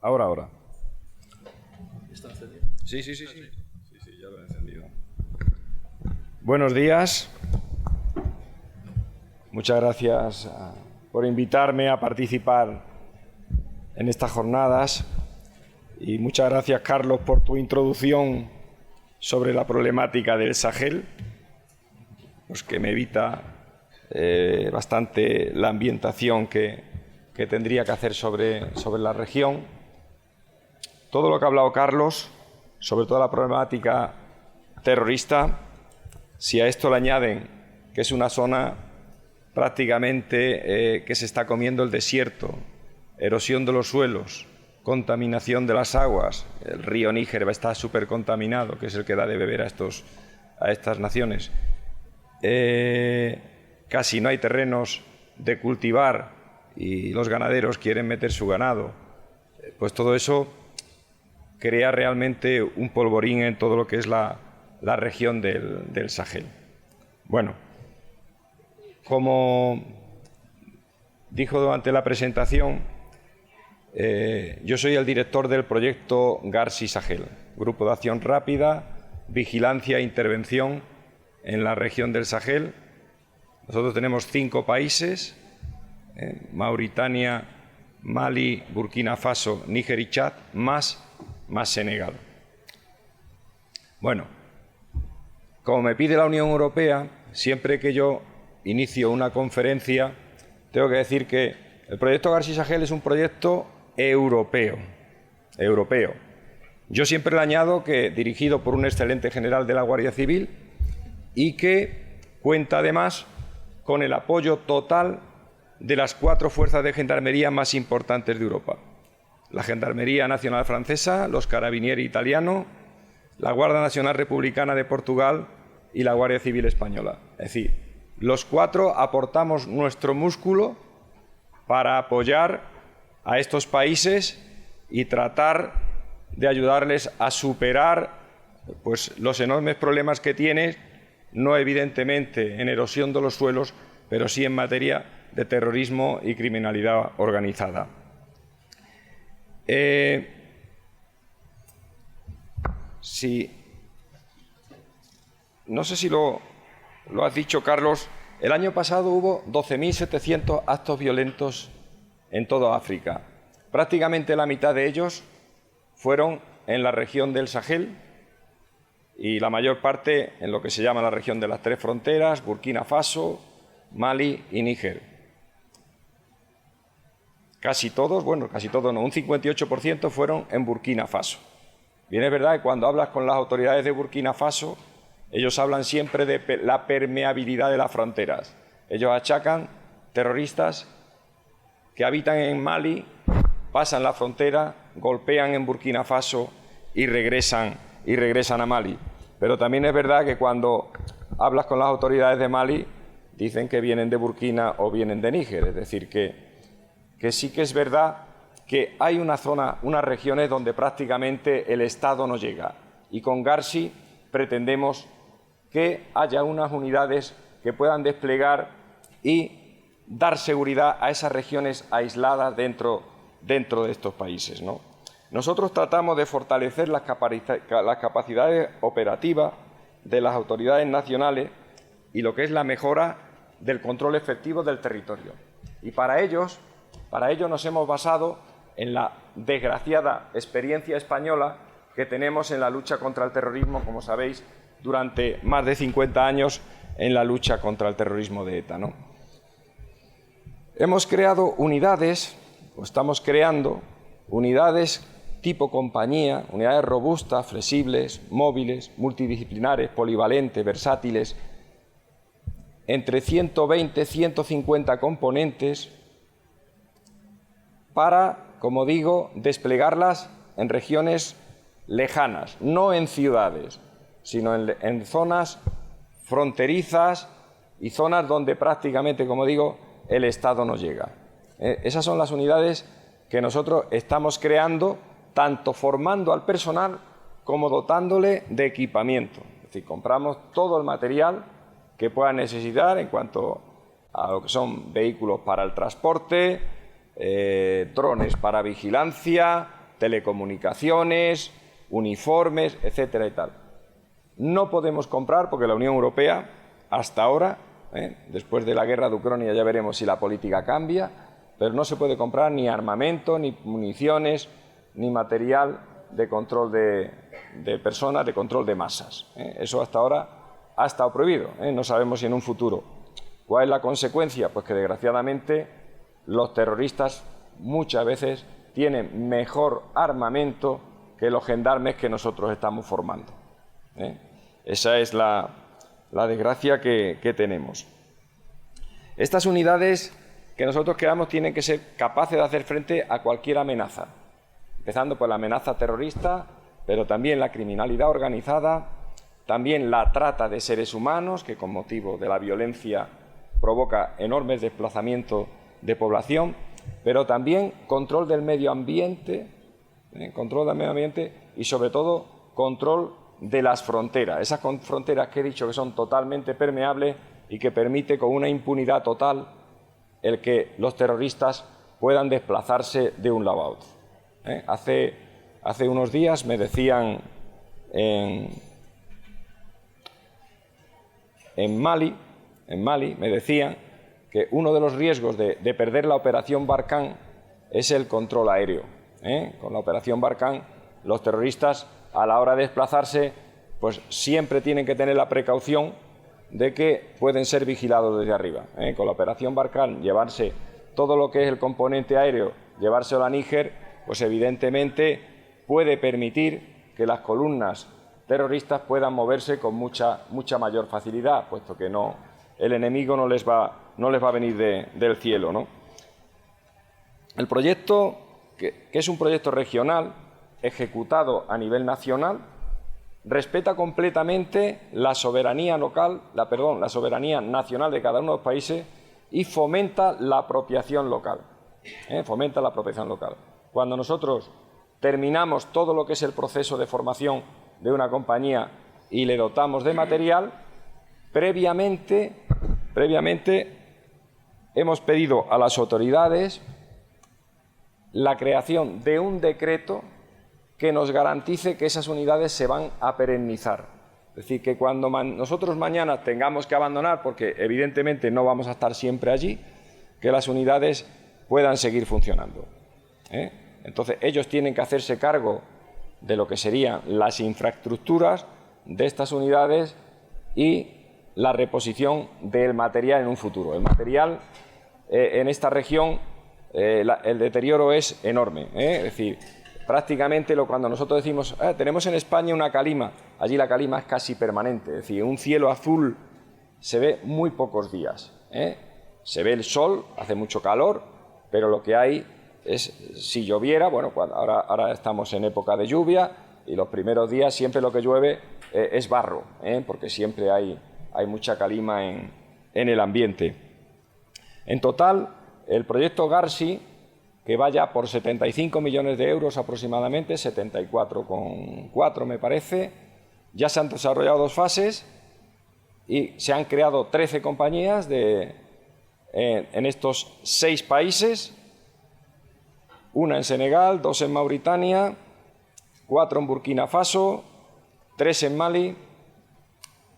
[SPEAKER 3] Ahora. ¿Está encendido? Sí, ya lo he encendido. Buenos días. Muchas gracias por invitarme a participar en estas jornadas y muchas gracias, Carlos, por tu introducción sobre la problemática del Sahel, pues que me evita bastante la ambientación que tendría que hacer sobre la región. Todo lo que ha hablado Carlos, sobre toda la problemática terrorista, si a esto le añaden que es una zona prácticamente que se está comiendo el desierto, erosión de los suelos, contaminación de las aguas, el río Níger está súper contaminado, que es el que da de beber a estas naciones, casi no hay terrenos de cultivar y los ganaderos quieren meter su ganado, pues todo eso crea realmente un polvorín en todo lo que es la región del Sahel. Bueno, como dijo durante la presentación, yo soy el director del proyecto GARSI Sahel, Grupo de Acción Rápida, Vigilancia e Intervención en la región del Sahel. Nosotros tenemos 5 países, Mauritania, Mali, Burkina Faso, Níger y Chad, más Senegal. Bueno, como me pide la Unión Europea, siempre que yo inicio una conferencia, tengo que decir que el proyecto GARSI Sahel es un proyecto europeo. Yo siempre le añado que dirigido por un excelente general de la Guardia Civil y que cuenta además con el apoyo total de las 4 fuerzas de gendarmería más importantes de Europa. La Gendarmería Nacional Francesa, los Carabinieri italianos, la Guardia Nacional Republicana de Portugal y la Guardia Civil Española. Es decir, los 4 aportamos nuestro músculo para apoyar a estos países y tratar de ayudarles a superar pues, los enormes problemas que tienen, no evidentemente en erosión de los suelos, pero sí en materia de terrorismo y criminalidad organizada. No sé si lo has dicho, Carlos, el año pasado hubo 12.700 actos violentos en toda África. Prácticamente la mitad de ellos fueron en la región del Sahel y la mayor parte en lo que se llama la región de las tres fronteras, Burkina Faso, Mali y Níger. Casi todos no, un 58% fueron en Burkina Faso. Bien, es verdad que cuando hablas con las autoridades de Burkina Faso, ellos hablan siempre de la permeabilidad de las fronteras. Ellos achacan terroristas que habitan en Mali, pasan la frontera, golpean en Burkina Faso y regresan a Mali. Pero también es verdad que cuando hablas con las autoridades de Mali, dicen que vienen de Burkina o vienen de Níger. Es decir, que sí que es verdad que hay unas regiones donde prácticamente el Estado no llega. Y con Garsi pretendemos que haya unas unidades que puedan desplegar y dar seguridad a esas regiones aisladas dentro de estos países, ¿no? Nosotros tratamos de fortalecer las capacidades operativas de las autoridades nacionales y lo que es la mejora del control efectivo del territorio. Y para ello nos hemos basado en la desgraciada experiencia española que tenemos en la lucha contra el terrorismo, como sabéis, durante más de 50 años en la lucha contra el terrorismo de ETA, ¿no? Hemos creado unidades, o estamos creando unidades tipo compañía, unidades robustas, flexibles, móviles, multidisciplinares, polivalentes, versátiles, entre 120 y 150 componentes para, como digo, desplegarlas en regiones lejanas, no en ciudades, sino en zonas fronterizas y zonas donde prácticamente, como digo, el Estado no llega. Esas son las unidades que nosotros estamos creando, tanto formando al personal como dotándole de equipamiento. Es decir, compramos todo el material que puedan necesitar en cuanto a lo que son vehículos para el transporte, drones para vigilancia, telecomunicaciones, uniformes, etcétera y tal. No podemos comprar porque la Unión Europea, hasta ahora, después de la guerra de Ucrania ya veremos si la política cambia, pero no se puede comprar ni armamento, ni municiones, ni material de control de personas, de control de masas. Eso hasta ahora ha estado prohibido. No sabemos si en un futuro. ¿Cuál es la consecuencia? Pues que desgraciadamente los terroristas muchas veces tienen mejor armamento que los gendarmes que nosotros estamos formando. Esa es la desgracia que tenemos. Estas unidades que nosotros creamos tienen que ser capaces de hacer frente a cualquier amenaza, empezando por la amenaza terrorista, pero también la criminalidad organizada, también la trata de seres humanos, que con motivo de la violencia provoca enormes desplazamientos de población, pero también control del medio ambiente, y sobre todo control de las fronteras, esas fronteras que he dicho que son totalmente permeables y que permite con una impunidad total el que los terroristas puedan desplazarse de un lado a otro. Hace unos días me decían en Mali me decían que uno de los riesgos de perder la operación Barkhane es el control aéreo. Con la operación Barkhane, los terroristas, a la hora de desplazarse, pues siempre tienen que tener la precaución de que pueden ser vigilados desde arriba. Con la operación Barkhane, llevarse todo lo que es el componente aéreo, llevárselo a Níger, pues evidentemente puede permitir que las columnas terroristas puedan moverse con mucha mayor facilidad, puesto que el enemigo no les va a venir del cielo, ¿no? El proyecto, que es un proyecto regional, ejecutado a nivel nacional, respeta completamente la soberanía la soberanía nacional de cada uno de los países y fomenta la apropiación local. Cuando nosotros terminamos todo lo que es el proceso de formación de una compañía y le dotamos de material, previamente hemos pedido a las autoridades la creación de un decreto que nos garantice que esas unidades se van a perennizar. Es decir, que cuando nosotros mañana tengamos que abandonar, porque evidentemente no vamos a estar siempre allí, que las unidades puedan seguir funcionando. Entonces, ellos tienen que hacerse cargo de lo que serían las infraestructuras de estas unidades y la reposición del material en un futuro. El material en esta región, el deterioro es enorme. Es decir, prácticamente cuando nosotros decimos tenemos en España una calima, allí la calima es casi permanente. Es decir, un cielo azul se ve muy pocos días. Se ve el sol, hace mucho calor, pero lo que hay es, si lloviera, bueno, ahora estamos en época de lluvia y los primeros días siempre lo que llueve es barro, porque siempre hay mucha calima en el ambiente. En total, el proyecto Garsi, que vaya por 75 millones de euros aproximadamente, 74,4 me parece, ya se han desarrollado 2 fases y se han creado 13 compañías en estos 6 países, una en Senegal, 2 en Mauritania, 4 en Burkina Faso, 3 en Mali,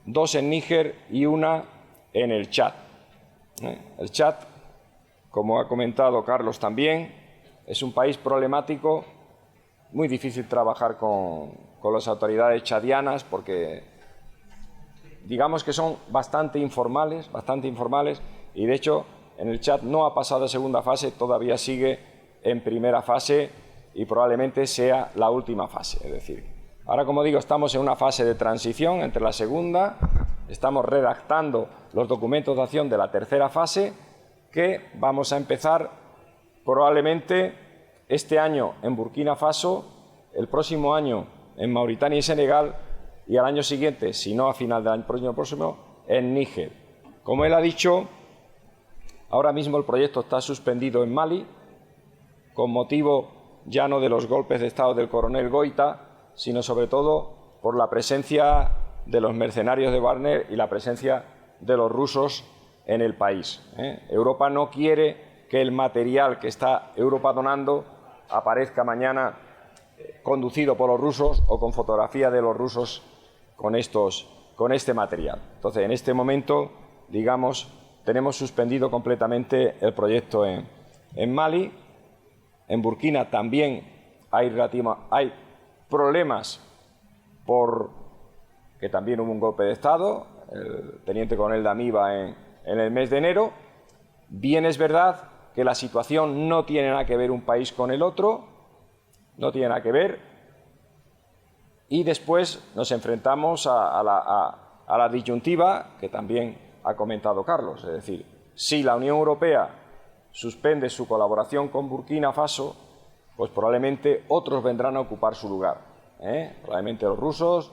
[SPEAKER 3] 2 en Níger y una en el Chad. El Chad, como ha comentado Carlos también, es un país problemático, muy difícil trabajar con las autoridades chadianas porque digamos que son bastante informales y de hecho en el Chad no ha pasado a segunda fase, todavía sigue en primera fase y probablemente sea la última fase. Es decir, ahora, como digo, estamos en una fase de transición entre la segunda, estamos redactando los documentos de acción de la tercera fase, que vamos a empezar probablemente este año en Burkina Faso, el próximo año en Mauritania y Senegal y al año siguiente, si no a final del año próximo, en Níger. Como él ha dicho, ahora mismo el proyecto está suspendido en Mali, con motivo ya no de los golpes de Estado del coronel Goita, sino sobre todo por la presencia de los mercenarios de Wagner y la presencia de los rusos en el país. Europa no quiere que el material que está Europa donando aparezca mañana conducido por los rusos o con fotografía de los rusos con este material. Entonces, en este momento, digamos, tenemos suspendido completamente el proyecto en Mali. En Burkina también hay problemas porque también hubo un golpe de Estado, el teniente coronel Damiba en el mes de enero. Bien es verdad que la situación no tiene nada que ver un país con el otro, no tiene nada que ver, y después nos enfrentamos a la disyuntiva que también ha comentado Carlos, es decir, si la Unión Europea suspende su colaboración con Burkina Faso, pues probablemente otros vendrán a ocupar su lugar. Probablemente los rusos,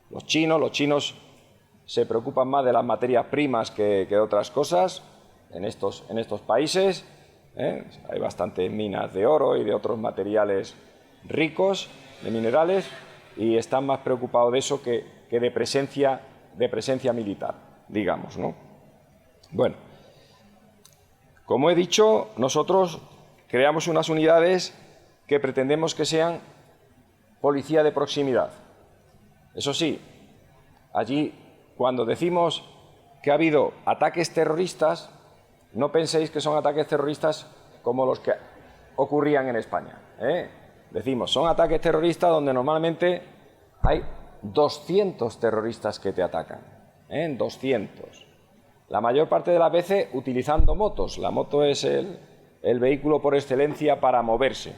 [SPEAKER 3] los chinos se preocupan más de las materias primas que de otras cosas en estos países. Hay bastantes minas de oro y de otros materiales ricos, de minerales, y están más preocupados de eso que de presencia militar, digamos, ¿no? Bueno, como he dicho, nosotros creamos unas unidades que pretendemos que sean policía de proximidad. Eso sí, allí, cuando decimos que ha habido ataques terroristas, no penséis que son ataques terroristas como los que ocurrían en España. Decimos, son ataques terroristas donde normalmente hay 200 terroristas que te atacan. 200. La mayor parte de las veces utilizando motos. La moto es el vehículo por excelencia para moverse.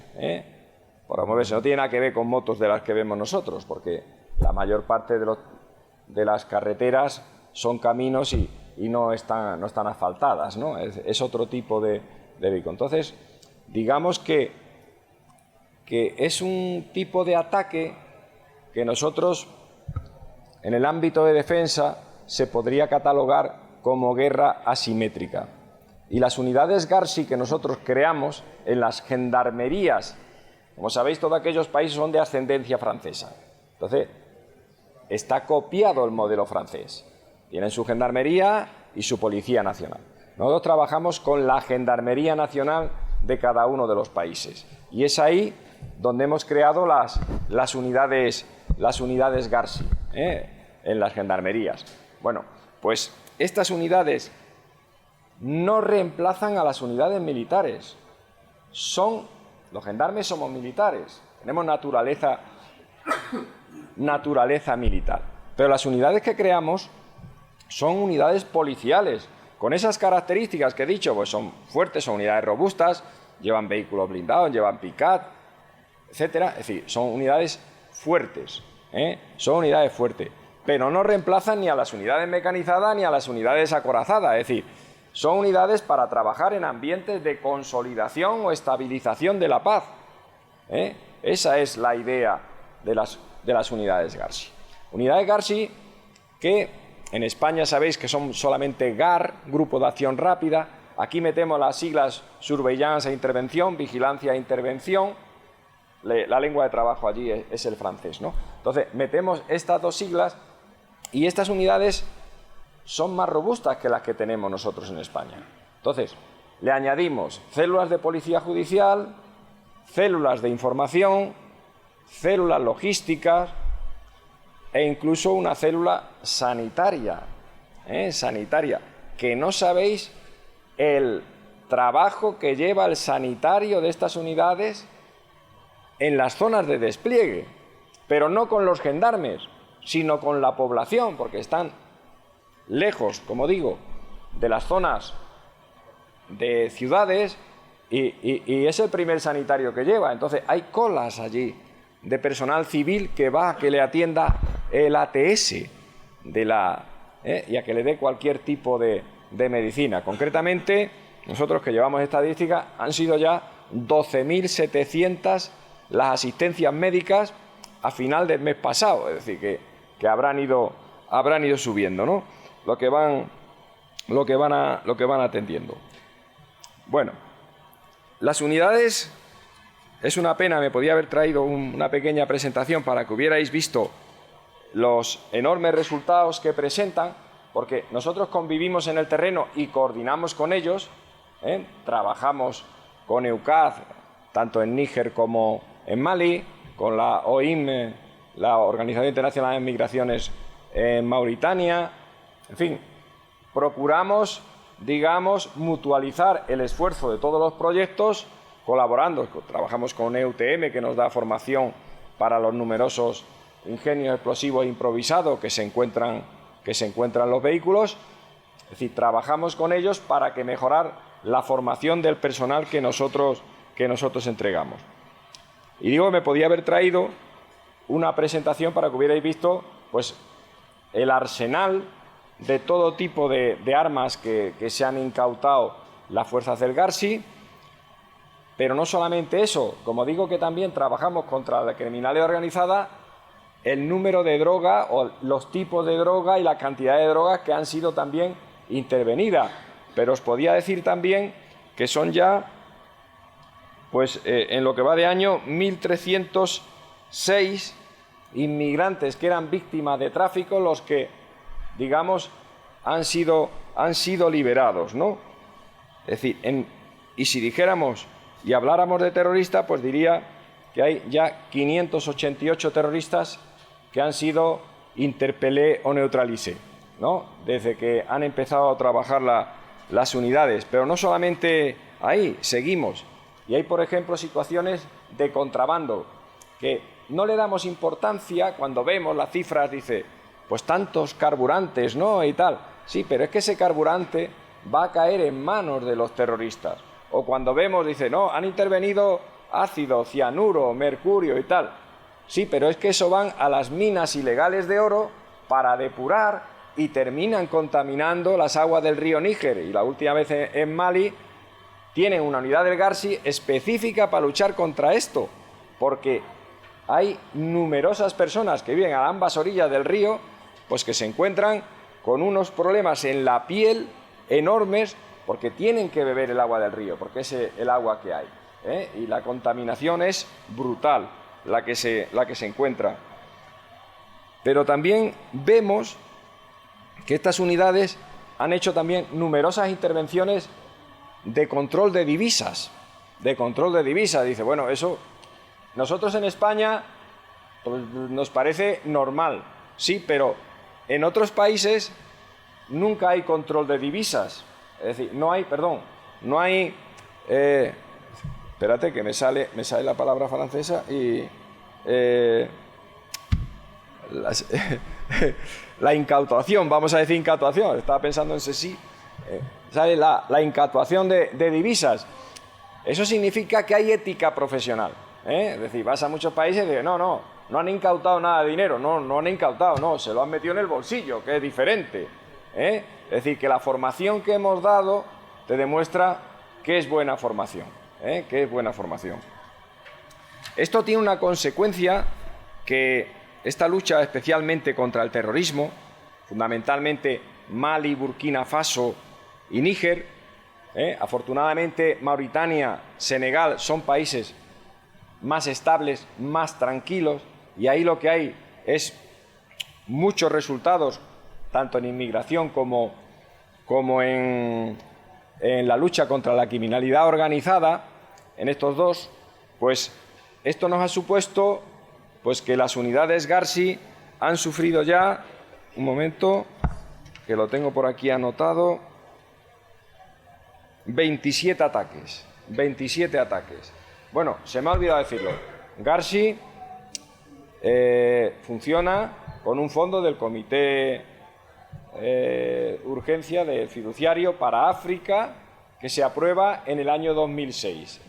[SPEAKER 3] Para moverse. No tiene nada que ver con motos de las que vemos nosotros, porque la mayor parte de las carreteras son caminos y no están asfaltadas, ¿no? Es otro tipo de vehículo. Entonces, digamos que es un tipo de ataque que nosotros, en el ámbito de defensa, se podría catalogar como guerra asimétrica. Y las unidades Garsi que nosotros creamos en las gendarmerías, como sabéis, todos aquellos países son de ascendencia francesa. Entonces, está copiado el modelo francés. Tienen su gendarmería y su policía nacional. Nosotros trabajamos con la Gendarmería Nacional de cada uno de los países. Y es ahí donde hemos creado las unidades Garsi, en las gendarmerías. Bueno, pues estas unidades no reemplazan a las unidades militares. Los gendarmes somos militares, tenemos naturaleza militar. Pero las unidades que creamos son unidades policiales, con esas características que he dicho, pues son fuertes, son unidades robustas, llevan vehículos blindados, llevan pick-up, etcétera. Es decir, son unidades fuertes, son unidades fuertes, pero no reemplazan ni a las unidades mecanizadas ni a las unidades acorazadas. Es decir, son unidades para trabajar en ambientes de consolidación o estabilización de la paz. Esa es la idea de las unidades Garsi. Unidades Garsi que en España sabéis que son solamente GAR, Grupo de Acción Rápida. Aquí metemos las siglas Surveillance e Intervención, Vigilancia e Intervención. La lengua de trabajo allí es el francés, ¿no? Entonces, metemos estas dos siglas y estas unidades son más robustas que las que tenemos nosotros en España. Entonces, le añadimos células de policía judicial, células de información, células logísticas e incluso una célula sanitaria, que no sabéis el trabajo que lleva el sanitario de estas unidades en las zonas de despliegue, pero no con los gendarmes, sino con la población, porque están lejos, como digo, de las zonas de ciudades y es el primer sanitario que lleva. Entonces hay colas allí de personal civil que va a que le atienda el ATS y a que le dé cualquier tipo de medicina. Concretamente, nosotros que llevamos estadísticas, han sido ya 12.700 las asistencias médicas a final del mes pasado, es decir, que habrán ido subiendo, ¿no? Lo que van atendiendo. Bueno, las unidades, es una pena, me podía haber traído una pequeña presentación para que hubierais visto los enormes resultados que presentan, porque nosotros convivimos en el terreno y coordinamos con ellos, trabajamos con EUCAD, tanto en Níger como en Mali, con la OIM, la Organización Internacional de Migraciones en Mauritania, en fin, procuramos, digamos, mutualizar el esfuerzo de todos los proyectos colaborando. Trabajamos con EUTM, que nos da formación para los numerosos ingenios explosivos improvisados que se encuentran los vehículos. Es decir, trabajamos con ellos para que mejorar la formación del personal que nosotros entregamos. Y digo, me podía haber traído una presentación para que hubierais visto pues, el arsenal de todo tipo de armas que se han incautado las fuerzas del Garsi, pero no solamente eso, como digo que también trabajamos contra la criminalidad organizada, el número de droga o los tipos de droga y la cantidad de drogas que han sido también intervenidas. Pero os podía decir también que son ya, pues en lo que va de año, 1.306 inmigrantes que eran víctimas de tráfico los que, digamos, han sido liberados, ¿no? Es decir, y si dijéramos y habláramos de terroristas, pues diría que hay ya 588 terroristas que han sido interpelé o neutralisé, ¿no? Desde que han empezado a trabajar las unidades. Pero no solamente ahí, seguimos. Y hay, por ejemplo, situaciones de contrabando que no le damos importancia cuando vemos las cifras, dice, pues tantos carburantes, ¿no? Y tal. Sí, pero es que ese carburante va a caer en manos de los terroristas. O cuando vemos, dice, no, han intervenido ácido, cianuro, mercurio y tal. Sí, pero es que eso van a las minas ilegales de oro para depurar y terminan contaminando las aguas del río Níger. Y la última vez en Mali tienen una unidad del Garsi específica para luchar contra esto, porque hay numerosas personas que viven a ambas orillas del río, pues que se encuentran con unos problemas en la piel enormes porque tienen que beber el agua del río, porque es el agua que hay, y la contaminación es brutal la que se encuentra. Pero también vemos que estas unidades han hecho también numerosas intervenciones de control de divisas. De control de divisas. Dice, bueno, eso nosotros en España pues, nos parece normal, sí, pero en otros países nunca hay control de divisas. Es decir, no hay, espérate que me sale la palabra francesa y... la incautación, vamos a decir incautación, estaba pensando en sí, sale la incautación de divisas. Eso significa que hay ética profesional, ¿eh? Es decir, vas a muchos países y dices, no han incautado nada de dinero, no han incautado, no, se lo han metido en el bolsillo, que es diferente, ¿eh? Es decir, que la formación que hemos dado te demuestra que es buena formación, ¿eh? Que es buena formación. Esto tiene una consecuencia que esta lucha especialmente contra el terrorismo, fundamentalmente Mali, Burkina Faso y Níger, afortunadamente Mauritania, Senegal son países más estables, más tranquilos, y ahí lo que hay es muchos resultados, tanto en inmigración como en la lucha contra la criminalidad organizada, en estos dos, pues esto nos ha supuesto pues que las unidades Garsi han sufrido ya, un momento, que lo tengo por aquí anotado, 27 ataques. 27 ataques. Bueno, se me ha olvidado decirlo. Garsi funciona con un fondo del Comité Urgencia del Fiduciario para África que se aprueba en el año 2016.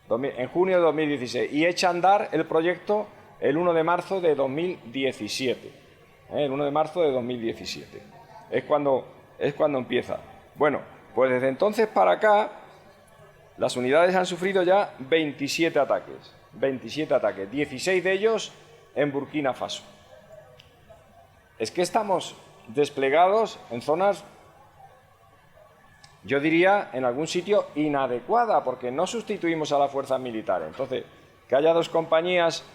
[SPEAKER 3] En junio de 2016, y echa a andar el proyecto el 1 de marzo de 2017. El 1 de marzo de 2017. Es cuando empieza. Bueno, pues desde entonces para acá, las unidades han sufrido ya 27 ataques. 27 ataques, 16 de ellos en Burkina Faso. Es que estamos desplegados en zonas, yo diría, en algún sitio inadecuada, porque no sustituimos a las fuerzas militares. Entonces, que haya dos compañías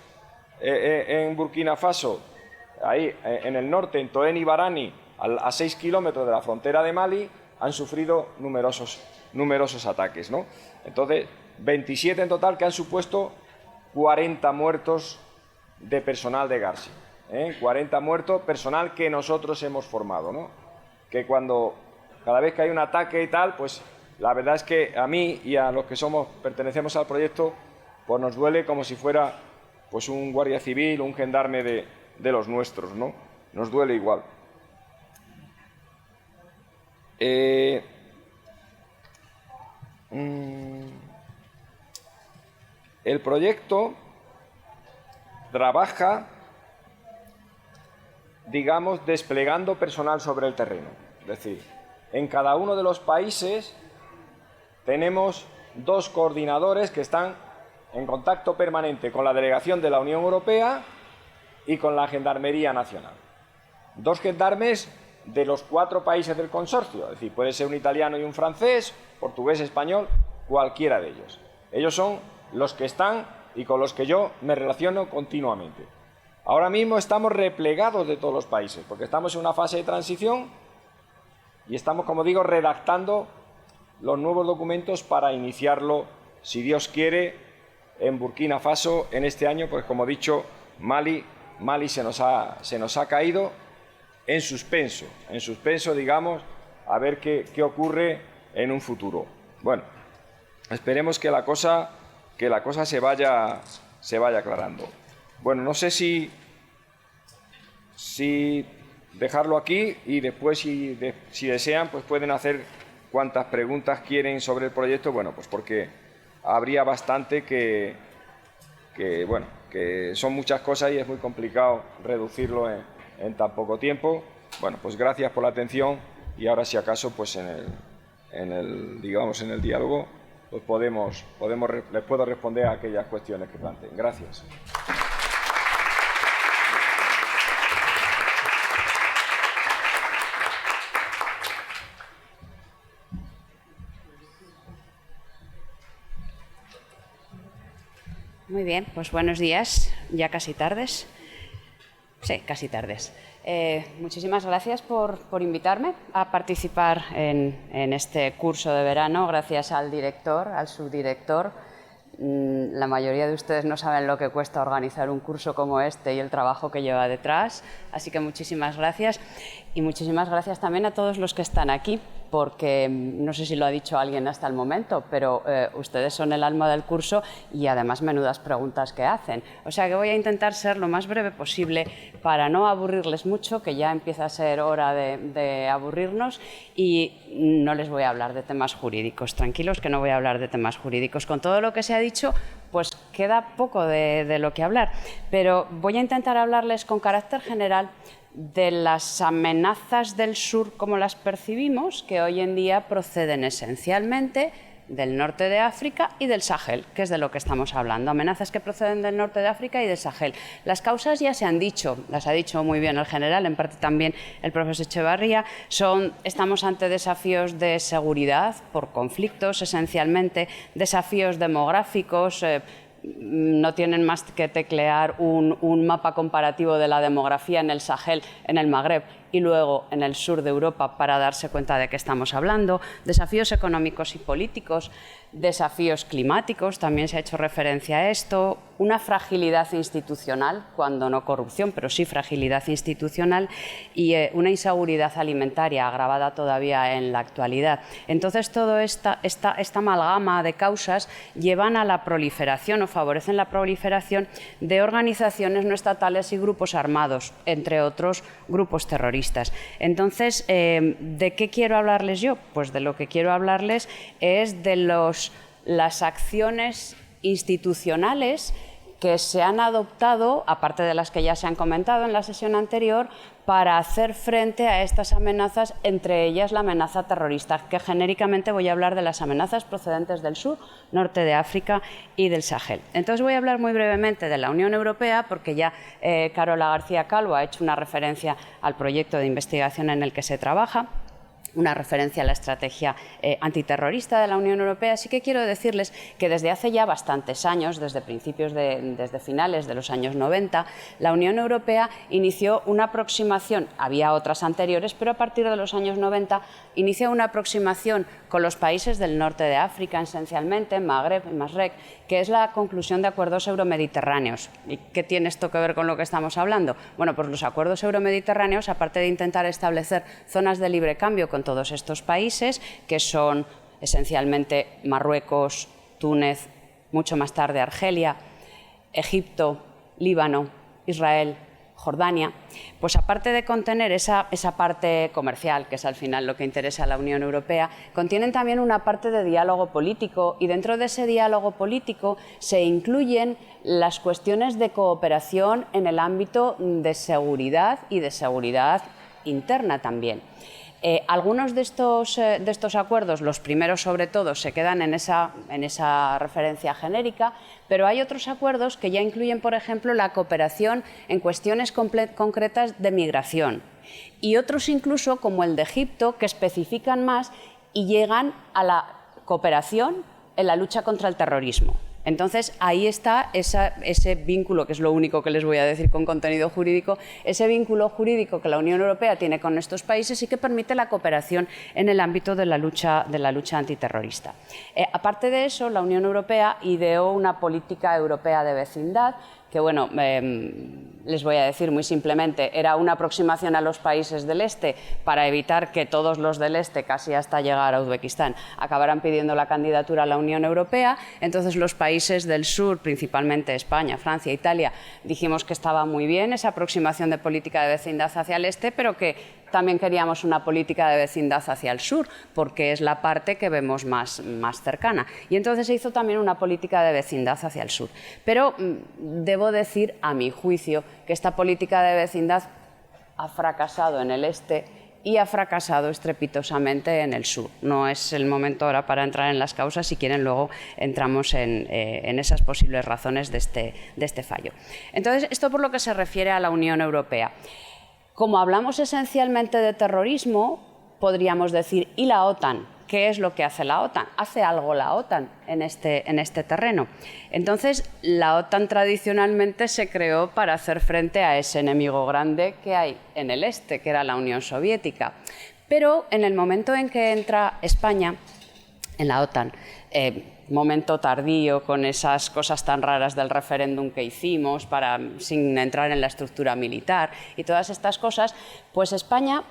[SPEAKER 3] en Burkina Faso, ahí en el norte, en Toen y Barani, a 6 kilómetros de la frontera de Mali, han sufrido numerosos ataques, ¿no? Entonces, 27 en total, que han supuesto 40 muertos de personal de Garsi. 40 muertos, personal que nosotros hemos formado, ¿no? Que cada vez que hay un ataque y tal, pues la verdad es que a mí y a los que pertenecemos al proyecto, pues nos duele como si fuera pues un guardia civil, un gendarme de los nuestros, ¿no? Nos duele igual. El proyecto trabaja, digamos, desplegando personal sobre el terreno. Es decir, en cada uno de los países tenemos 2 coordinadores que están en contacto permanente con la delegación de la Unión Europea y con la Gendarmería Nacional. 2 gendarmes de los 4 países del consorcio, es decir, puede ser un italiano y un francés, portugués, español, cualquiera de ellos. Ellos son los que están y con los que yo me relaciono continuamente. Ahora mismo estamos replegados de todos los países, porque estamos en una fase de transición y estamos, como digo, redactando los nuevos documentos para iniciarlo, si Dios quiere, en Burkina Faso en este año, pues como he dicho, Mali se nos ha caído en suspenso, digamos, a ver qué ocurre en un futuro. Bueno, esperemos que la cosa se vaya aclarando. Bueno, no sé si dejarlo aquí y después, si desean, pues pueden hacer cuantas preguntas quieren sobre el proyecto. Bueno, pues porque habría bastante que son muchas cosas y es muy complicado reducirlo en tan poco tiempo. Bueno, pues gracias por la atención y ahora, si acaso, pues en el diálogo, pues les puedo responder a aquellas cuestiones que planteen. Gracias.
[SPEAKER 4] Muy bien, pues buenos días, ya casi tardes. Sí, casi tardes. Muchísimas gracias por invitarme a participar en este curso de verano. Gracias al director, al subdirector. La mayoría de ustedes no saben lo que cuesta organizar un curso como este y el trabajo que lleva detrás. Así que muchísimas gracias. Y muchísimas gracias también a todos los que están aquí, porque no sé si lo ha dicho alguien hasta el momento, pero ustedes son el alma del curso y además menudas preguntas que hacen. O sea que voy a intentar ser lo más breve posible para no aburrirles mucho, que ya empieza a ser hora de aburrirnos, y no les voy a hablar de temas jurídicos. Tranquilos que no voy a hablar de temas jurídicos. Con todo lo que se ha dicho, pues queda poco de lo que hablar, pero voy a intentar hablarles con carácter general de las amenazas del sur como las percibimos, que hoy en día proceden esencialmente del norte de África y del Sahel, que es de lo que estamos hablando. Amenazas que proceden del norte de África y del Sahel. Las causas ya se han dicho, las ha dicho muy bien el general, en parte también el profesor Echevarría. Estamos ante desafíos de seguridad por conflictos, esencialmente desafíos demográficos. No tienen más que teclear un mapa comparativo de la demografía en el Sahel, en el Magreb y luego en el sur de Europa para darse cuenta de qué estamos hablando. Desafíos económicos y políticos, desafíos climáticos, también se ha hecho referencia a esto, una fragilidad institucional, cuando no corrupción, pero sí fragilidad institucional, y una inseguridad alimentaria agravada todavía en la actualidad. Entonces, toda esta amalgama de causas llevan a la proliferación o favorecen la proliferación de organizaciones no estatales y grupos armados, entre otros grupos terroristas. Entonces, ¿de qué quiero hablarles yo? Pues de lo que quiero hablarles es de las acciones institucionales que se han adoptado, aparte de las que ya se han comentado en la sesión anterior, para hacer frente a estas amenazas, entre ellas la amenaza terrorista, que genéricamente voy a hablar de las amenazas procedentes del sur, norte de África y del Sahel. Entonces voy a hablar muy brevemente de la Unión Europea, porque ya Carola García Calvo ha hecho una referencia al proyecto de investigación en el que se trabaja, una referencia a la estrategia antiterrorista de la Unión Europea. Sí que quiero decirles que desde hace ya bastantes años, desde finales de los años 90, la Unión Europea inició una aproximación, había otras anteriores, pero a partir de los años 90 inició una aproximación con los países del norte de África, esencialmente, Magreb y Masrek, que es la conclusión de acuerdos euromediterráneos. ¿Y qué tiene esto que ver con lo que estamos hablando? Bueno, pues los acuerdos euromediterráneos, aparte de intentar establecer zonas de libre cambio con todos estos países, que son esencialmente Marruecos, Túnez, mucho más tarde Argelia, Egipto, Líbano, Israel, Jordania, pues aparte de contener esa parte comercial, que es al final lo que interesa a la Unión Europea, contienen también una parte de diálogo político, y dentro de ese diálogo político se incluyen las cuestiones de cooperación en el ámbito de seguridad y de seguridad interna también. Algunos de estos acuerdos, los primeros sobre todo, se quedan en esa referencia genérica, pero hay otros acuerdos que ya incluyen, por ejemplo, la cooperación en cuestiones concretas de migración, y otros incluso, como el de Egipto, que especifican más y llegan a la cooperación en la lucha contra el terrorismo. Entonces, ahí está ese vínculo, que es lo único que les voy a decir con contenido jurídico, ese vínculo jurídico que la Unión Europea tiene con estos países y que permite la cooperación en el ámbito de la lucha antiterrorista. Aparte de eso, la Unión Europea ideó una política europea de vecindad que, bueno, les voy a decir muy simplemente, era una aproximación a los países del este para evitar que todos los del este, casi hasta llegar a Uzbekistán, acabaran pidiendo la candidatura a la Unión Europea. Entonces los países del sur, principalmente España, Francia, Italia, dijimos que estaba muy bien esa aproximación de política de vecindad hacia el este, pero que también queríamos una política de vecindad hacia el sur, porque es la parte que vemos más cercana. Y entonces se hizo también una política de vecindad hacia el sur. Pero debo decir, a mi juicio, que esta política de vecindad ha fracasado en el este y ha fracasado estrepitosamente en el sur. No es el momento ahora para entrar en las causas. Si quieren, luego entramos en esas posibles razones de este fallo. Entonces, esto por lo que se refiere a la Unión Europea. Como hablamos esencialmente de terrorismo, podríamos decir, ¿y la OTAN? ¿qué es lo que hace la OTAN? ¿Hace algo la OTAN en este terreno? Entonces, la OTAN tradicionalmente se creó para hacer frente a ese enemigo grande que hay en el este, que era la Unión Soviética. Pero en el momento en que entra España en la OTAN, momento tardío, con esas cosas tan raras del referéndum que hicimos, sin entrar en la estructura militar y todas estas cosas, pues España,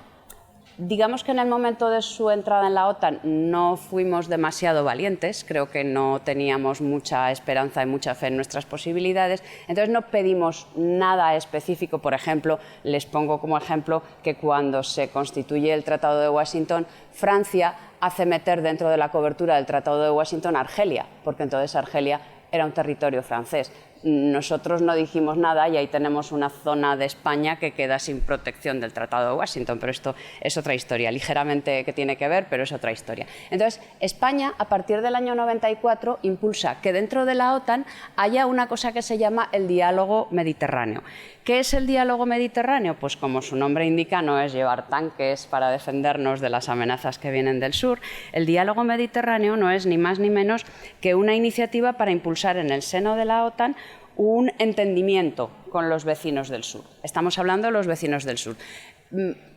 [SPEAKER 4] digamos que en el momento de su entrada en la OTAN no fuimos demasiado valientes, creo que no teníamos mucha esperanza y mucha fe en nuestras posibilidades, entonces no pedimos nada específico. Por ejemplo, les pongo como ejemplo que cuando se constituye el Tratado de Washington, Francia hace meter dentro de la cobertura del Tratado de Washington a Argelia, porque entonces Argelia era un territorio francés. Nosotros no dijimos nada y ahí tenemos una zona de España que queda sin protección del Tratado de Washington, pero esto es otra historia, ligeramente que tiene que ver, pero es otra historia. Entonces, España, a partir del año 94, impulsa que dentro de la OTAN haya una cosa que se llama el diálogo mediterráneo. ¿Qué es el diálogo mediterráneo? Pues como su nombre indica, no es llevar tanques para defendernos de las amenazas que vienen del sur. El diálogo mediterráneo no es ni más ni menos que una iniciativa para impulsar en el seno de la OTAN un entendimiento con los vecinos del sur. Estamos hablando de los vecinos del sur.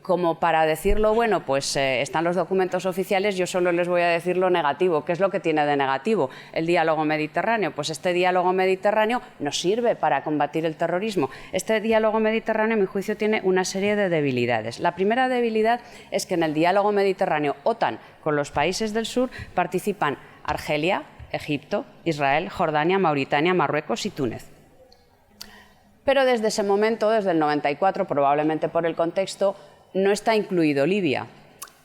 [SPEAKER 4] Como para decirlo, bueno, pues están los documentos oficiales, yo solo les voy a decir lo negativo. ¿Qué es lo que tiene de negativo el diálogo mediterráneo? Pues este diálogo mediterráneo nos sirve para combatir el terrorismo. Este diálogo mediterráneo, a mi juicio, tiene una serie de debilidades. La primera debilidad es que en el diálogo mediterráneo OTAN con los países del sur participan Argelia, Egipto, Israel, Jordania, Mauritania, Marruecos y Túnez. Pero desde ese momento, desde el 94, probablemente por el contexto, no está incluido Libia.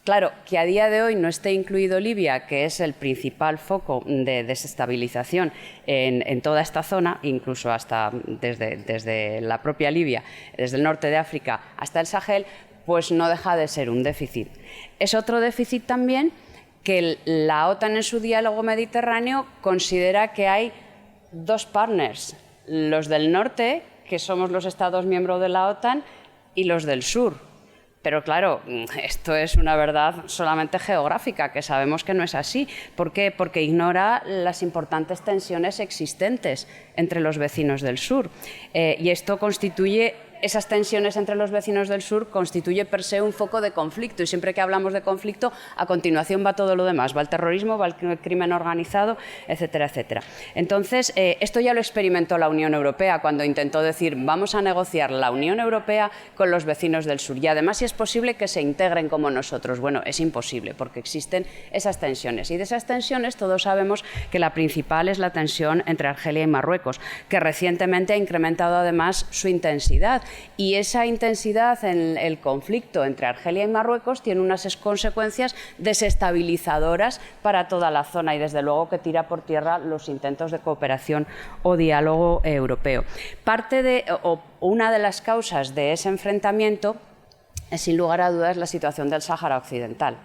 [SPEAKER 4] Claro, que a día de hoy no esté incluido Libia, que es el principal foco de desestabilización en toda esta zona, incluso hasta desde la propia Libia, desde el norte de África hasta el Sahel, pues no deja de ser un déficit. Es otro déficit también que la OTAN en su diálogo mediterráneo considera que hay dos partners, los del norte, que somos los Estados miembros de la OTAN, y los del sur. Pero claro, esto es una verdad solamente geográfica, que sabemos que no es así. ¿Por qué? Porque ignora las importantes tensiones existentes entre los vecinos del sur. Y esto constituye... Esas tensiones entre los vecinos del sur constituye per se un foco de conflicto, y siempre que hablamos de conflicto, a continuación va todo lo demás, va el terrorismo, va el crimen organizado, etcétera, etcétera. Entonces, esto ya lo experimentó la Unión Europea cuando intentó decir vamos a negociar la Unión Europea con los vecinos del sur y además si es posible que se integren como nosotros. Bueno, es imposible porque existen esas tensiones y de esas tensiones todos sabemos que la principal es la tensión entre Argelia y Marruecos, que recientemente ha incrementado además su intensidad. Y esa intensidad en el conflicto entre Argelia y Marruecos tiene unas consecuencias desestabilizadoras para toda la zona y desde luego que tira por tierra los intentos de cooperación o diálogo europeo. Una de las causas de ese enfrentamiento es sin lugar a dudas la situación del Sáhara Occidental.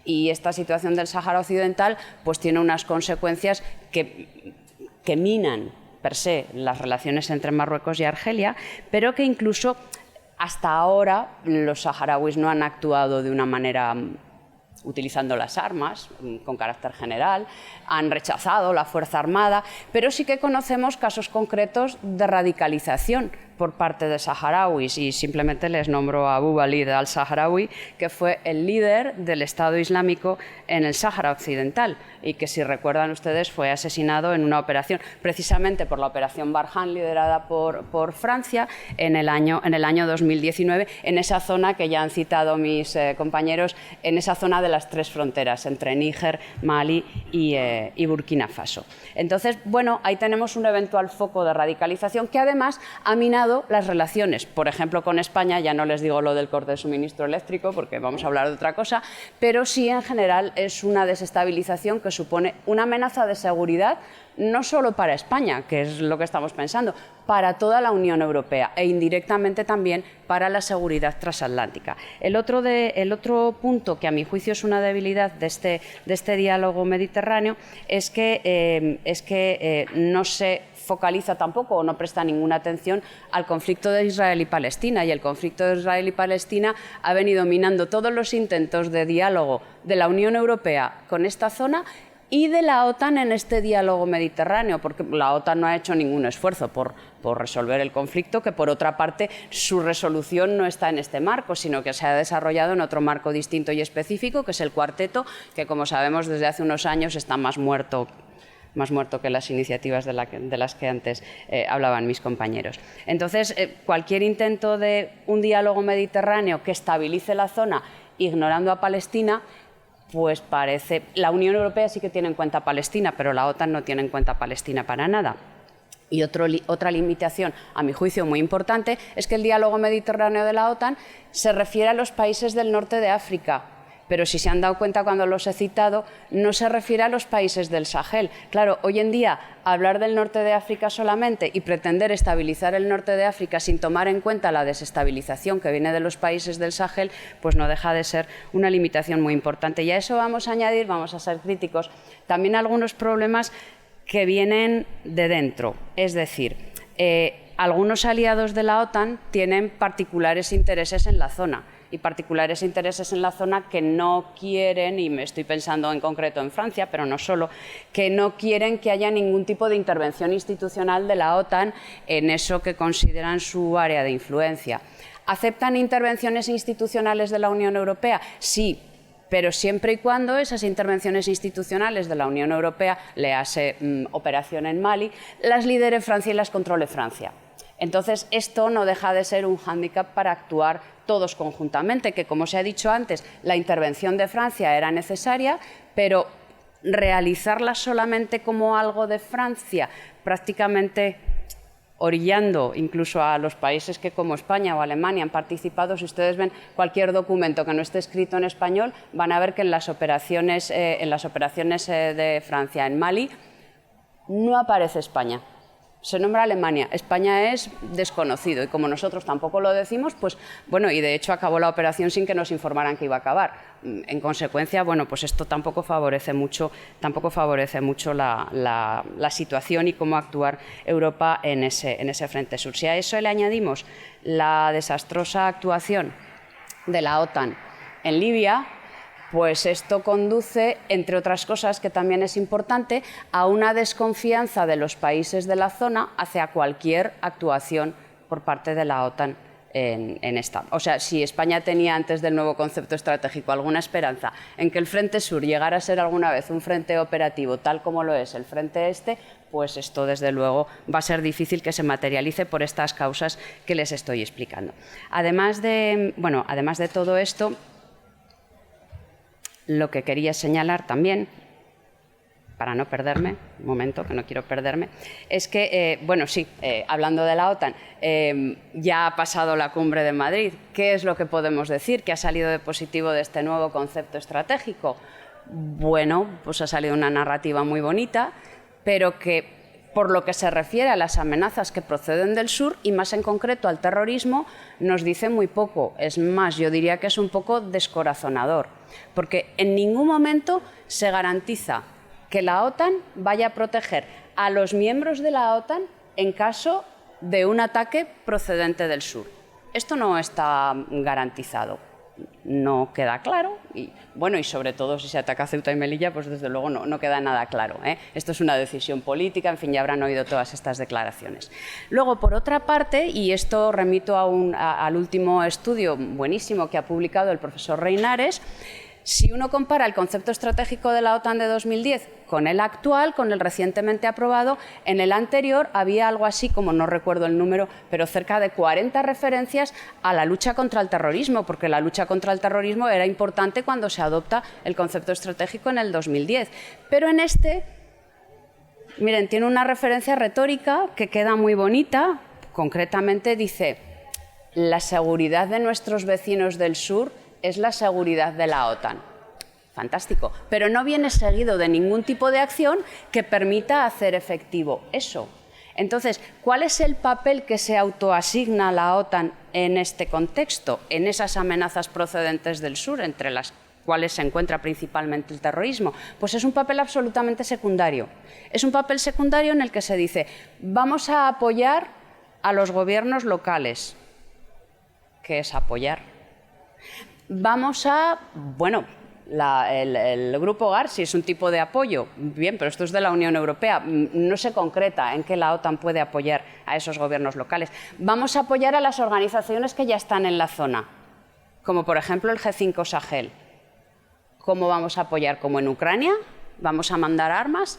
[SPEAKER 4] Y esta situación del Sáhara Occidental pues tiene unas consecuencias que minan per se las relaciones entre Marruecos y Argelia, pero que incluso hasta ahora los saharauis no han actuado de una manera utilizando las armas con carácter general, han rechazado la fuerza armada, pero sí que conocemos casos concretos de radicalización por parte de saharauis y simplemente les nombro a Abu Walid al-Saharaui, que fue el líder del Estado Islámico en el Sáhara Occidental y que, si recuerdan ustedes, fue asesinado en una operación, precisamente por la operación Barkhane, liderada por Francia en el año 2019, en esa zona que ya han citado mis compañeros, en esa zona de las tres fronteras, entre Níger, Mali y Burkina Faso. Entonces, bueno, ahí tenemos un eventual foco de radicalización que además ha minado las relaciones, por ejemplo, con España. Ya no les digo lo del corte de suministro eléctrico porque vamos a hablar de otra cosa, pero sí en general es una desestabilización que supone una amenaza de seguridad no solo para España, que es lo que estamos pensando, para toda la Unión Europea e indirectamente también para la seguridad transatlántica. El otro punto que a mi juicio es una debilidad de este diálogo mediterráneo es que no se focaliza tampoco o no presta ninguna atención al conflicto de Israel y Palestina. Y el conflicto de Israel y Palestina ha venido minando todos los intentos de diálogo de la Unión Europea con esta zona y de la OTAN en este diálogo mediterráneo, porque la OTAN no ha hecho ningún esfuerzo por resolver el conflicto, que por otra parte su resolución no está en este marco, sino que se ha desarrollado en otro marco distinto y específico, que es el Cuarteto, que como sabemos desde hace unos años está más muerto que las iniciativas de las que antes hablaban mis compañeros. Entonces, cualquier intento de un diálogo mediterráneo que estabilice la zona ignorando a Palestina, pues parece... La Unión Europea sí que tiene en cuenta a Palestina, pero la OTAN no tiene en cuenta a Palestina para nada. Y otra limitación, a mi juicio muy importante, es que el diálogo mediterráneo de la OTAN se refiere a los países del norte de África, pero si se han dado cuenta cuando los he citado, no se refiere a los países del Sahel. Claro, hoy en día hablar del norte de África solamente y pretender estabilizar el norte de África sin tomar en cuenta la desestabilización que viene de los países del Sahel, pues no deja de ser una limitación muy importante. Y a eso vamos a añadir, vamos a ser críticos, también algunos problemas que vienen de dentro. Es decir, algunos aliados de la OTAN tienen particulares intereses en la zona, y particulares intereses en la zona que no quieren, y me estoy pensando en concreto en Francia, pero no solo, que no quieren que haya ningún tipo de intervención institucional de la OTAN en eso que consideran su área de influencia. ¿Aceptan intervenciones institucionales de la Unión Europea? Sí, pero siempre y cuando esas intervenciones institucionales de la Unión Europea, léase operación en Mali, las lidere Francia y las controle Francia. Entonces, esto no deja de ser un hándicap para actuar todos conjuntamente, que como se ha dicho antes, la intervención de Francia era necesaria, pero realizarla solamente como algo de Francia, prácticamente orillando incluso a los países que como España o Alemania han participado. Si ustedes ven cualquier documento que no esté escrito en español, van a ver que en las operaciones de Francia en Mali no aparece España. Se nombra Alemania, España es desconocido y como nosotros tampoco lo decimos, pues bueno, y de hecho acabó la operación sin que nos informaran que iba a acabar. En consecuencia, bueno, pues esto tampoco favorece mucho la situación y cómo actuar Europa en ese frente sur. Si a eso le añadimos la desastrosa actuación de la OTAN en Libia, pues esto conduce, entre otras cosas, que también es importante, a una desconfianza de los países de la zona hacia cualquier actuación por parte de la OTAN en esta. O sea, si España tenía antes del nuevo concepto estratégico alguna esperanza en que el Frente Sur llegara a ser alguna vez un frente operativo tal como lo es el Frente Este, pues esto desde luego va a ser difícil que se materialice por estas causas que les estoy explicando. Además de todo esto, lo que quería señalar también, para no perderme, un momento, que no quiero perderme, es que, hablando de la OTAN, ya ha pasado la cumbre de Madrid. ¿Qué es lo que podemos decir? ¿Qué ha salido de positivo de este nuevo concepto estratégico? Bueno, pues ha salido una narrativa muy bonita, pero que por lo que se refiere a las amenazas que proceden del sur y más en concreto al terrorismo, nos dice muy poco. Es más, yo diría que es un poco descorazonador, porque en ningún momento se garantiza que la OTAN vaya a proteger a los miembros de la OTAN en caso de un ataque procedente del sur. Esto no está garantizado. No queda claro y sobre todo si se ataca a Ceuta y Melilla, pues desde luego no queda nada claro, ¿eh? Esto es una decisión política, en fin, ya habrán oído todas estas declaraciones. Luego, por otra parte, y esto remito al último estudio buenísimo que ha publicado el profesor Reinares, si uno compara el concepto estratégico de la OTAN de 2010 con el actual, con el recientemente aprobado, en el anterior había algo así como, no recuerdo el número, pero cerca de 40 referencias a la lucha contra el terrorismo, porque la lucha contra el terrorismo era importante cuando se adopta el concepto estratégico en el 2010. Pero en este, miren, tiene una referencia retórica que queda muy bonita. Concretamente dice: la seguridad de nuestros vecinos del sur es la seguridad de la OTAN. Fantástico, pero no viene seguido de ningún tipo de acción que permita hacer efectivo eso. Entonces, ¿cuál es el papel que se autoasigna a la OTAN en este contexto, en esas amenazas procedentes del sur, entre las cuales se encuentra principalmente el terrorismo, pues es un papel absolutamente secundario. Es un papel secundario en el que se dice, vamos a apoyar a los gobiernos locales. ¿Qué es apoyar? Vamos a, bueno, el grupo Garsi es un tipo de apoyo, bien, pero esto es de la Unión Europea, no se concreta en qué la OTAN puede apoyar a esos gobiernos locales. Vamos a apoyar a las organizaciones que ya están en la zona, como por ejemplo el G5 Sahel. ¿Cómo vamos a apoyar? Como en Ucrania, vamos a mandar armas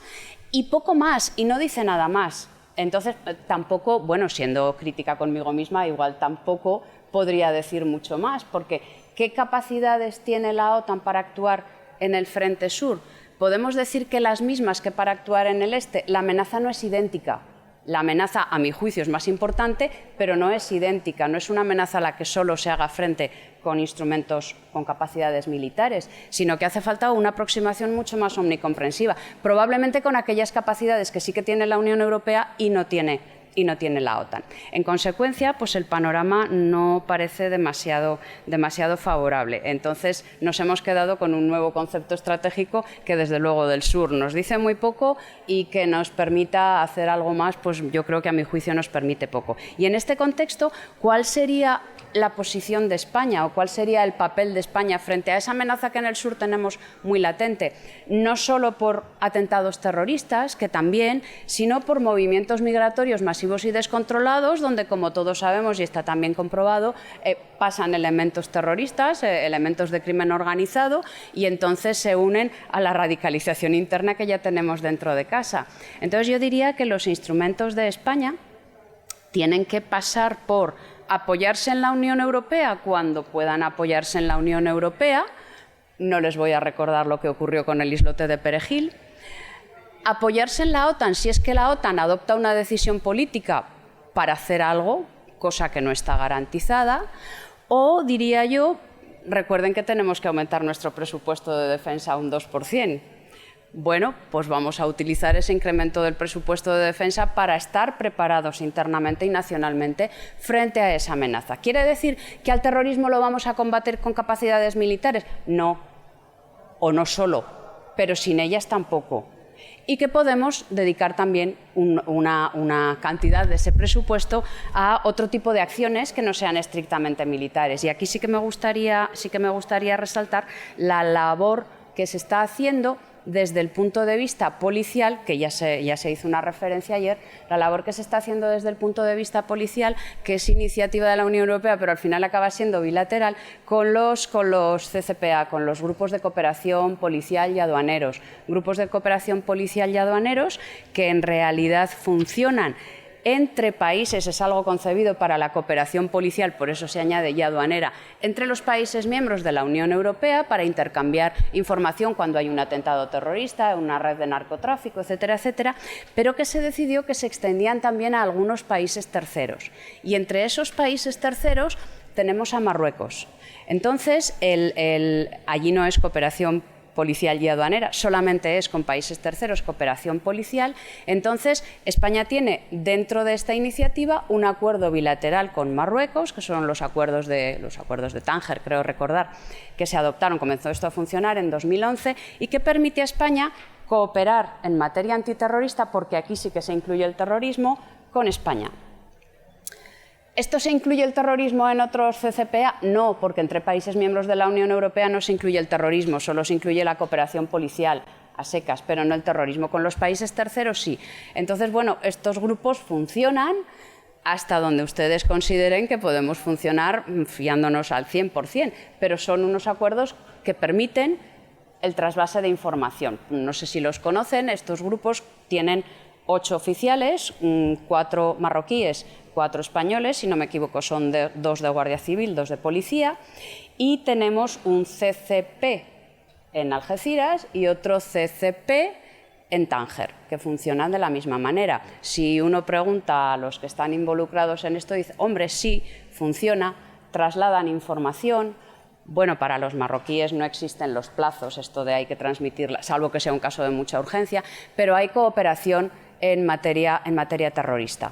[SPEAKER 4] y poco más, y no dice nada más. Entonces, tampoco, bueno, siendo crítica conmigo misma, igual tampoco podría decir mucho más, porque ¿qué capacidades tiene la OTAN para actuar en el frente sur? Podemos decir que las mismas que para actuar en el este. La amenaza no es idéntica. La amenaza, a mi juicio, es más importante, pero no es idéntica. No es una amenaza a la que solo se haga frente con instrumentos con capacidades militares, sino que hace falta una aproximación mucho más omnicomprensiva, probablemente con aquellas capacidades que sí que tiene la Unión Europea y no tiene la OTAN. En consecuencia, pues el panorama no parece demasiado favorable. Entonces, nos hemos quedado con un nuevo concepto estratégico que, desde luego, del sur nos dice muy poco y que nos permita hacer algo más, pues yo creo que a mi juicio nos permite poco. Y en este contexto, ¿cuál sería la posición de España o cuál sería el papel de España frente a esa amenaza que en el sur tenemos muy latente? No solo por atentados terroristas, que también, sino por movimientos migratorios masivos y descontrolados, donde, como todos sabemos y está también comprobado, pasan elementos terroristas, elementos de crimen organizado, y entonces se unen a la radicalización interna que ya tenemos dentro de casa. Entonces yo diría que los instrumentos de España tienen que pasar por apoyarse en la Unión Europea cuando puedan apoyarse en la Unión Europea. No les voy a recordar lo que ocurrió con el islote de Perejil. Apoyarse en la OTAN si es que la OTAN adopta una decisión política para hacer algo, cosa que no está garantizada. O, diría yo, recuerden que tenemos que aumentar nuestro presupuesto de defensa a un 2%. Bueno, pues vamos a utilizar ese incremento del presupuesto de defensa para estar preparados internamente y nacionalmente frente a esa amenaza. ¿Quiere decir que al terrorismo lo vamos a combatir con capacidades militares? No, o no solo, pero sin ellas tampoco. Y que podemos dedicar también una cantidad de ese presupuesto a otro tipo de acciones que no sean estrictamente militares. Y aquí sí que me gustaría resaltar la labor que se está haciendo desde el punto de vista policial, que ya se hizo una referencia ayer, la labor que se está haciendo desde el punto de vista policial, que es iniciativa de la Unión Europea, pero al final acaba siendo bilateral, con los CCPA, con los grupos de cooperación policial y aduaneros. Grupos de cooperación policial y aduaneros que en realidad funcionan entre países, es algo concebido para la cooperación policial, por eso se añade ya aduanera, entre los países miembros de la Unión Europea para intercambiar información cuando hay un atentado terrorista, una red de narcotráfico, etcétera, etcétera, pero que se decidió que se extendían también a algunos países terceros. Y entre esos países terceros tenemos a Marruecos. Entonces, allí no es cooperación policial y aduanera, solamente es con países terceros cooperación policial. Entonces, España tiene dentro de esta iniciativa un acuerdo bilateral con Marruecos, que son los acuerdos de Tánger, creo recordar, que se adoptaron, comenzó esto a funcionar en 2011, y que permite a España cooperar en materia antiterrorista, porque aquí sí que se incluye el terrorismo, con España. ¿Esto se incluye el terrorismo en otros CCPA? No, porque entre países miembros de la Unión Europea no se incluye el terrorismo, solo se incluye la cooperación policial a secas, pero no el terrorismo. Con los países terceros sí. Entonces, bueno, estos grupos funcionan hasta donde ustedes consideren que podemos funcionar fiándonos al 100%, pero son unos acuerdos que permiten el trasvase de información. No sé si los conocen, estos grupos tienen 8 oficiales, 4 marroquíes, 4 españoles, si no me equivoco son 2 de Guardia Civil, 2 de Policía, y tenemos un CCP en Algeciras y otro CCP en Tánger, que funcionan de la misma manera. Si uno pregunta a los que están involucrados en esto, dice, hombre, sí, funciona, trasladan información. Bueno, para los marroquíes no existen los plazos, esto de hay que transmitirla, salvo que sea un caso de mucha urgencia, pero hay cooperación en materia terrorista.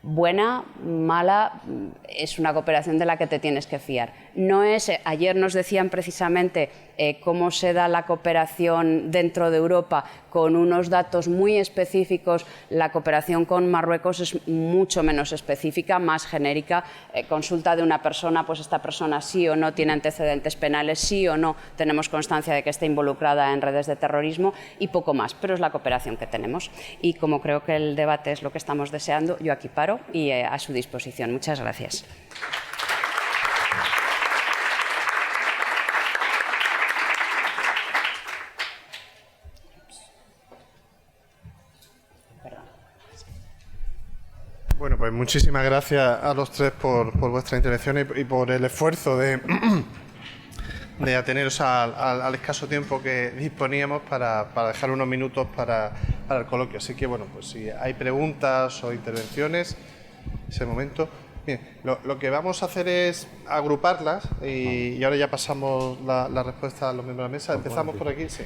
[SPEAKER 4] buena, mala, es una cooperación de la que te tienes que fiar. No es, ayer nos decían precisamente cómo se da la cooperación dentro de Europa con unos datos muy específicos. La cooperación con Marruecos es mucho menos específica, más genérica. Consulta de una persona, pues esta persona sí o no tiene antecedentes penales, sí o no tenemos constancia de que esté involucrada en redes de terrorismo y poco más, pero es la cooperación que tenemos. Y como creo que el debate es lo que estamos deseando, yo aquí paro y a su disposición. Muchas gracias.
[SPEAKER 1] Bueno, pues muchísimas gracias a los tres por vuestra intervención y por el esfuerzo de ateneros al escaso tiempo que disponíamos para dejar unos minutos para el coloquio. Así que, bueno, pues si hay preguntas o intervenciones, ese momento. Bien, lo que vamos a hacer es agruparlas y ahora ya pasamos la respuesta a los miembros de la mesa. Empezamos por aquí, sí.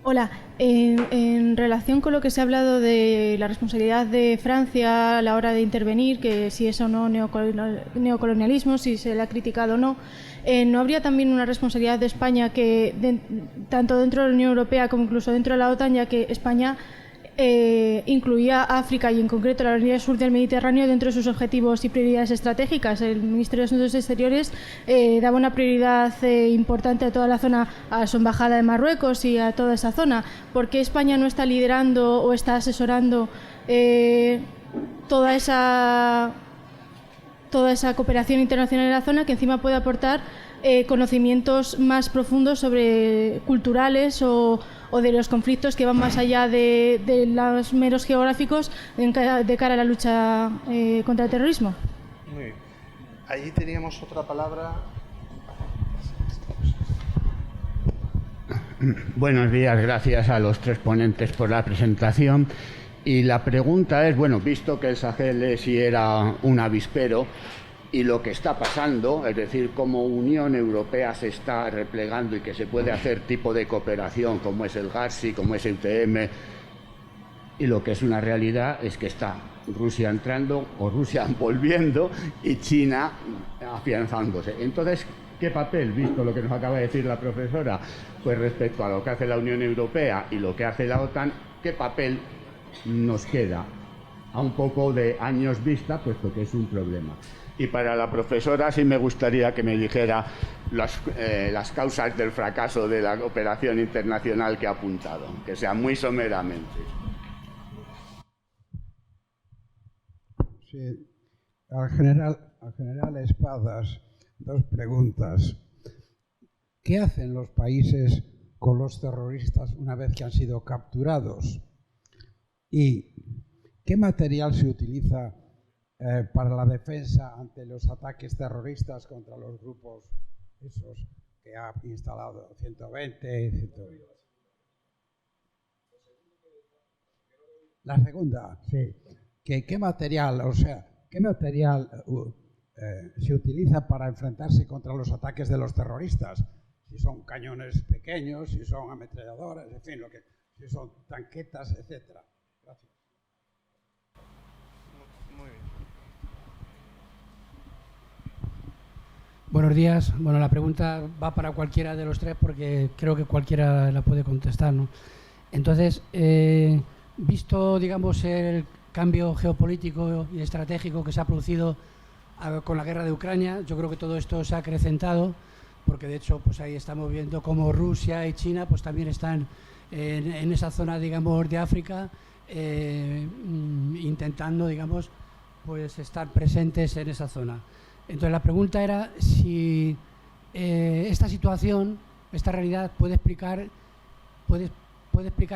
[SPEAKER 5] Hola, en relación con lo que se ha hablado de la responsabilidad de Francia a la hora de intervenir, que si es o no neocolonialismo, si se le ha criticado o no, ¿no habría también una responsabilidad de España tanto dentro de la Unión Europea como incluso dentro de la OTAN, ya que España incluía África y en concreto la orilla sur del Mediterráneo dentro de sus objetivos y prioridades estratégicas? El Ministerio de Asuntos Exteriores daba una prioridad importante a toda la zona, a su embajada de Marruecos y a toda esa zona. ¿Por qué España no está liderando o está asesorando toda esa cooperación internacional en la zona, que encima puede aportar conocimientos más profundos sobre culturales o de los conflictos que van más allá de los meros geográficos de cara a la lucha contra el terrorismo?
[SPEAKER 1] Muy bien. Allí teníamos otra palabra.
[SPEAKER 6] Buenos días, gracias a los tres ponentes por la presentación. Y la pregunta es, bueno, visto que el Sahel sí era un avispero, y lo que está pasando, es decir, cómo Unión Europea se está replegando y que se puede hacer tipo de cooperación como es el GARSI, como es el UTM, y lo que es una realidad es que está Rusia entrando o Rusia volviendo y China afianzándose. Entonces, ¿qué papel, visto lo que nos acaba de decir la profesora, pues respecto a lo que hace la Unión Europea y lo que hace la OTAN, qué papel nos queda a un poco de años vista, puesto que es un problema? Y para la profesora sí me gustaría que me dijera las causas del fracaso de la cooperación internacional que ha apuntado, que sea muy someramente.
[SPEAKER 7] Sí, al general Espadas, dos preguntas. ¿Qué hacen los países con los terroristas una vez que han sido capturados? ¿Y qué material se utiliza para la defensa ante los ataques terroristas contra los grupos esos que ha instalado 120, 120? La segunda, sí. ¿Qué material, se utiliza para enfrentarse contra los ataques de los terroristas? Si son cañones pequeños, si son ametralladoras, en fin, si son tanquetas, etcétera. Gracias.
[SPEAKER 1] Muy bien.
[SPEAKER 8] Buenos días. Bueno, la pregunta va para cualquiera de los tres porque creo que cualquiera la puede contestar, ¿no? Entonces, visto, digamos, el cambio geopolítico y estratégico que se ha producido con la guerra de Ucrania, yo creo que todo esto se ha acrecentado, porque de hecho, pues ahí estamos viendo cómo Rusia y China, pues también están en esa zona, digamos, de África, intentando, digamos, pues estar presentes en esa zona. Entonces la pregunta era si esta situación, esta realidad puede explicar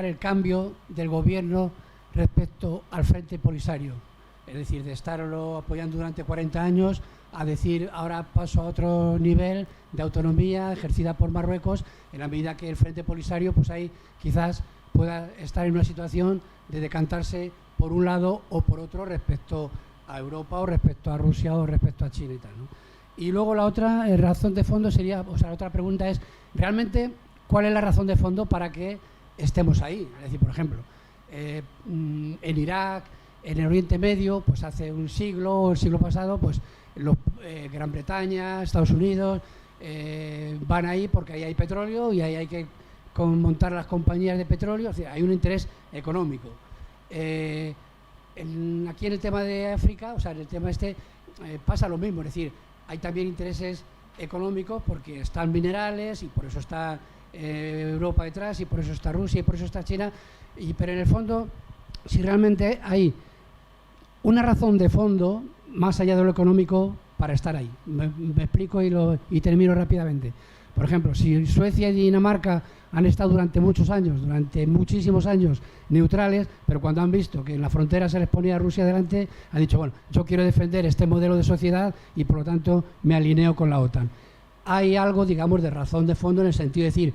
[SPEAKER 8] el cambio del gobierno respecto al Frente Polisario, es decir, de estarlo apoyando durante 40 años a decir ahora paso a otro nivel de autonomía ejercida por Marruecos, en la medida que el Frente Polisario pues ahí quizás pueda estar en una situación de decantarse por un lado o por otro respecto a Europa o respecto a Rusia o respecto a China y tal, ¿no? Y luego la otra razón de fondo sería, o sea, la otra pregunta es, realmente, ¿cuál es la razón de fondo para que estemos ahí? Es decir, por ejemplo, en Irak, En el Oriente Medio, pues hace un siglo o el siglo pasado, pues Gran Bretaña, Estados Unidos van ahí porque ahí hay petróleo y ahí hay que montar las compañías de petróleo, o sea, hay un interés económico. Aquí en el tema de África, o sea, en el tema pasa lo mismo, es decir, hay también intereses económicos porque están minerales y por eso está Europa detrás y por eso está Rusia y por eso está China, pero en el fondo, si realmente hay una razón de fondo más allá de lo económico para estar ahí. Me explico y termino rápidamente. Por ejemplo, si Suecia y Dinamarca han estado durante muchísimos años neutrales, pero cuando han visto que en la frontera se les ponía Rusia delante, han dicho, bueno, yo quiero defender este modelo de sociedad y por lo tanto me alineo con la OTAN. Hay algo, digamos, de razón de fondo en el sentido de decir,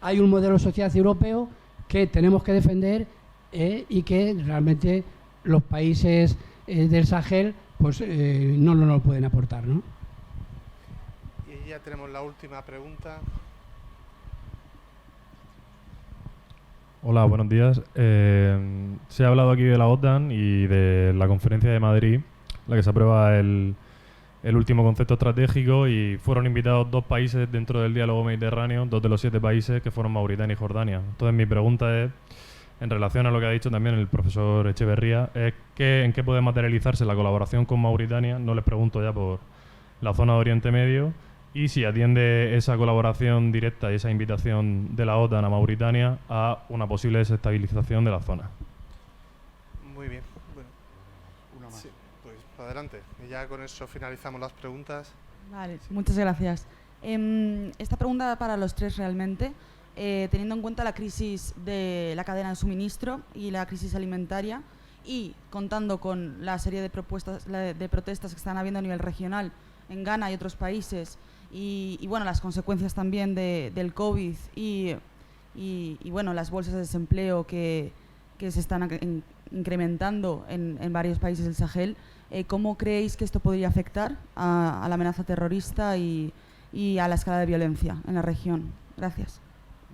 [SPEAKER 8] hay un modelo de sociedad europeo que tenemos que defender y que realmente los países del Sahel pues no nos lo pueden aportar, ¿no?
[SPEAKER 1] Y ya tenemos la última pregunta.
[SPEAKER 9] Hola, buenos días. Se ha hablado aquí de la OTAN y de la conferencia de Madrid, la que se aprueba el último concepto estratégico, y fueron invitados 2 países dentro del diálogo mediterráneo, 2 de los 7 países, que fueron Mauritania y Jordania. Entonces mi pregunta es, en relación a lo que ha dicho también el profesor Echeverría, es en qué puede materializarse la colaboración con Mauritania. No les pregunto ya por la zona de Oriente Medio, y si atiende esa colaboración directa y esa invitación de la OTAN a Mauritania a una posible desestabilización de la zona.
[SPEAKER 1] Muy bien. Bueno,
[SPEAKER 10] una más.
[SPEAKER 1] Sí, pues adelante. Y ya con eso finalizamos las preguntas.
[SPEAKER 11] Vale, muchas gracias. Esta pregunta para los 3 realmente. Teniendo en cuenta la crisis de la cadena de suministro y la crisis alimentaria, y contando con la serie de protestas que están habiendo a nivel regional en Ghana y otros países, y bueno, las consecuencias también del COVID y bueno, las bolsas de desempleo que se están incrementando en varios países del Sahel, ¿cómo creéis que esto podría afectar a la amenaza terrorista y a la escala de violencia en la región? Gracias.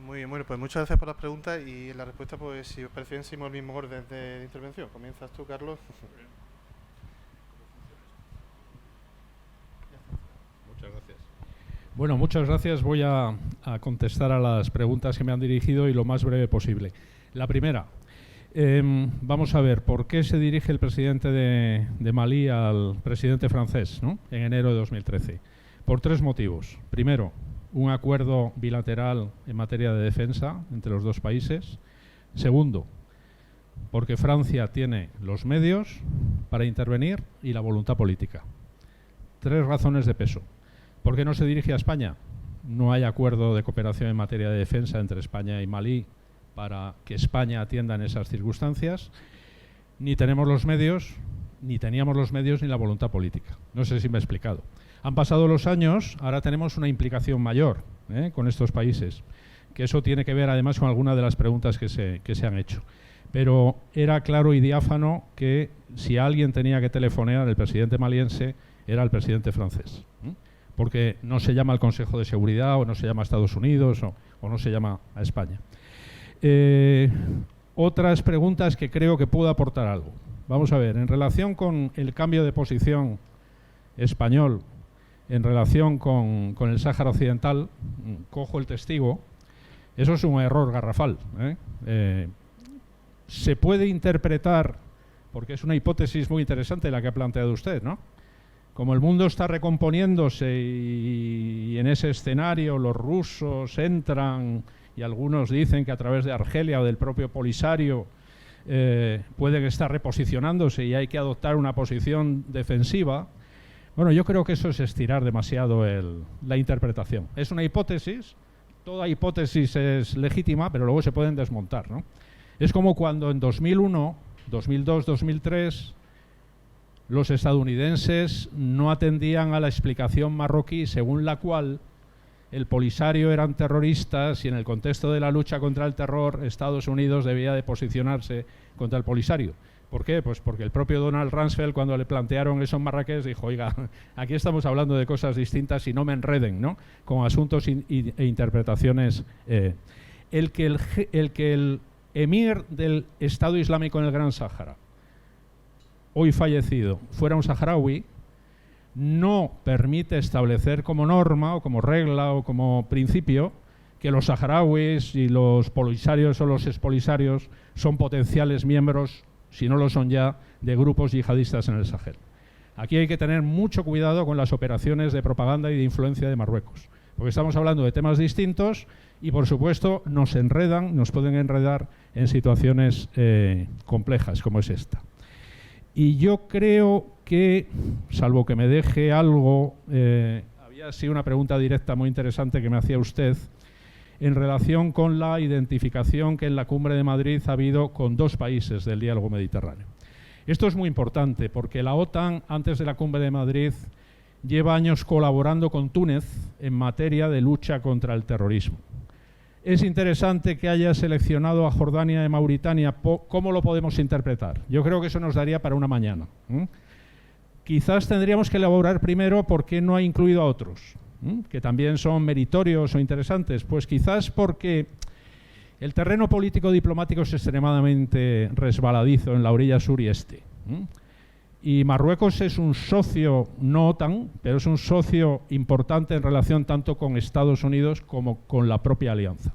[SPEAKER 1] Muy bien, bueno, pues muchas gracias por las preguntas, y la respuesta, pues si os parece bien, seguimos el mismo orden de intervención. Comienzas tú, Carlos.
[SPEAKER 2] Muchas gracias. Bueno, muchas gracias. Voy a contestar a las preguntas que me han dirigido y lo más breve posible. La primera, vamos a ver, ¿por qué se dirige el presidente de Malí al presidente francés, ¿no?, en enero de 2013? Por 3 motivos. Primero, un acuerdo bilateral en materia de defensa entre los 2 países. Segundo, porque Francia tiene los medios para intervenir y la voluntad política. 3 razones de peso. ¿Por qué no se dirige a España? No hay acuerdo de cooperación en materia de defensa entre España y Malí para que España atienda en esas circunstancias. Ni tenemos los medios, ni teníamos los medios, ni la voluntad política. No sé si me he explicado. Han pasado los años, ahora tenemos una implicación mayor con estos países, que eso tiene que ver además con algunas de las preguntas que se han hecho. Pero era claro y diáfano que si alguien tenía que telefonear, el presidente maliense era el presidente francés, porque no se llama al Consejo de Seguridad, o no se llama a Estados Unidos, o no se llama a España. Otras preguntas que creo que puedo aportar algo. Vamos a ver, en relación con el cambio de posición español en relación con el Sáhara Occidental, cojo el testigo, eso es un error garrafal. Se puede interpretar, porque es una hipótesis muy interesante la que ha planteado usted, ¿no? Como el mundo está recomponiéndose y en ese escenario los rusos entran, y algunos dicen que a través de Argelia o del propio Polisario pueden estar reposicionándose y hay que adoptar una posición defensiva. Bueno, yo creo que eso es estirar demasiado la interpretación. Es una hipótesis, toda hipótesis es legítima, pero luego se pueden desmontar, ¿no? Es como cuando en 2001, 2002, 2003, los estadounidenses no atendían a la explicación marroquí según la cual el Polisario eran terroristas y en el contexto de la lucha contra el terror Estados Unidos debía de posicionarse contra el Polisario. ¿Por qué? Pues porque el propio Donald Rumsfeld, cuando le plantearon eso en Marrakech, dijo, oiga, aquí estamos hablando de cosas distintas y no me enreden, ¿no?, con asuntos e interpretaciones. El que el emir del Estado Islámico en el Gran Sáhara hoy fallecido fuera un saharaui, no permite establecer como norma o como regla o como principio que los saharauis y los polisarios o los expolisarios son potenciales miembros, si no lo son ya, de grupos yihadistas en el Sahel. Aquí hay que tener mucho cuidado con las operaciones de propaganda y de influencia de Marruecos, porque estamos hablando de temas distintos y, por supuesto, nos pueden enredar en situaciones complejas como es esta. Y yo creo que, salvo que me deje algo, había sido una pregunta directa muy interesante que me hacía usted en relación con la identificación que en la Cumbre de Madrid ha habido con 2 países del diálogo mediterráneo. Esto es muy importante porque la OTAN, antes de la Cumbre de Madrid, lleva años colaborando con Túnez en materia de lucha contra el terrorismo. Es interesante que haya seleccionado a Jordania y Mauritania. ¿Cómo lo podemos interpretar? Yo creo que eso nos daría para una mañana. Quizás tendríamos que elaborar primero por qué no ha incluido a otros, que también son meritorios o interesantes. Pues quizás porque el terreno político-diplomático es extremadamente resbaladizo en la orilla sur y este. Y Marruecos es un socio, no OTAN, pero es un socio importante en relación tanto con Estados Unidos como con la propia alianza.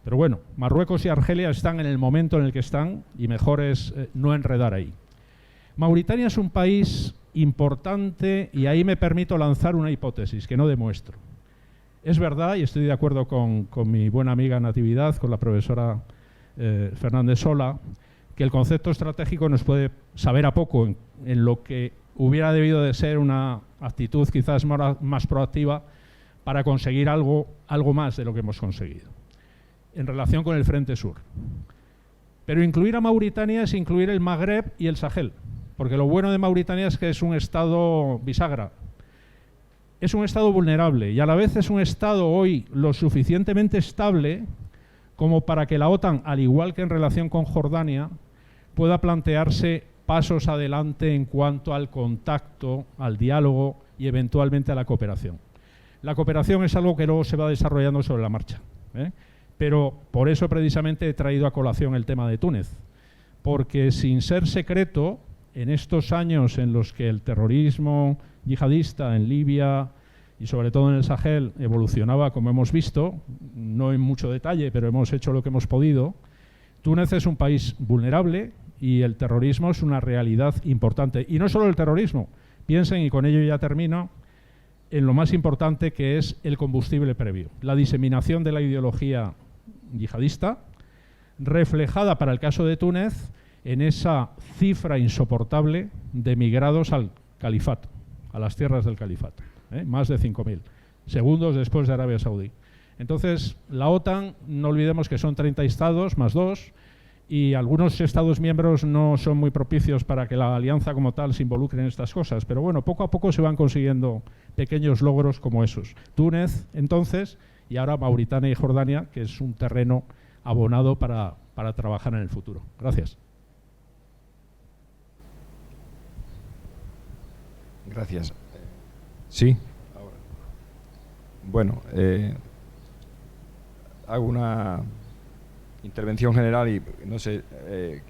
[SPEAKER 2] Pero bueno, Marruecos y Argelia están en el momento en el que están y mejor es no enredar ahí. Mauritania es un país importante y ahí me permito lanzar una hipótesis que no demuestro. Es verdad, y estoy de acuerdo con mi buena amiga Natividad, con la profesora Fernández Sola, que el concepto estratégico nos puede saber a poco en lo que hubiera debido de ser una actitud quizás más proactiva para conseguir algo más de lo que hemos conseguido en relación con el Frente Sur. Pero incluir a Mauritania es incluir el Magreb y el Sahel, porque lo bueno de Mauritania es que es un estado bisagra. Es un estado vulnerable y a la vez es un estado hoy lo suficientemente estable como para que la OTAN, al igual que en relación con Jordania, pueda plantearse pasos adelante en cuanto al contacto, al diálogo y eventualmente a la cooperación. La cooperación es algo que luego se va desarrollando sobre la marcha, pero por eso precisamente he traído a colación el tema de Túnez, porque sin ser secreto, en estos años en los que el terrorismo yihadista en Libia y sobre todo en el Sahel evolucionaba como hemos visto, no en mucho detalle, pero hemos hecho lo que hemos podido, Túnez es un país vulnerable y el terrorismo es una realidad importante. Y no solo el terrorismo, piensen, y con ello ya termino, en lo más importante que es el combustible previo, la diseminación de la ideología yihadista, reflejada para el caso de Túnez en esa cifra insoportable de migrados al califato, a las tierras del califato, más de 5.000, segundos después de Arabia Saudí. Entonces, la OTAN, no olvidemos que son 30 estados más 2, y algunos estados miembros no son muy propicios para que la alianza como tal se involucre en estas cosas, pero bueno, poco a poco se van consiguiendo pequeños logros como esos. Túnez, entonces, y ahora Mauritania y Jordania, que es un terreno abonado para trabajar en el futuro. Gracias.
[SPEAKER 3] Gracias. Sí. Bueno, hago una intervención general y no sé,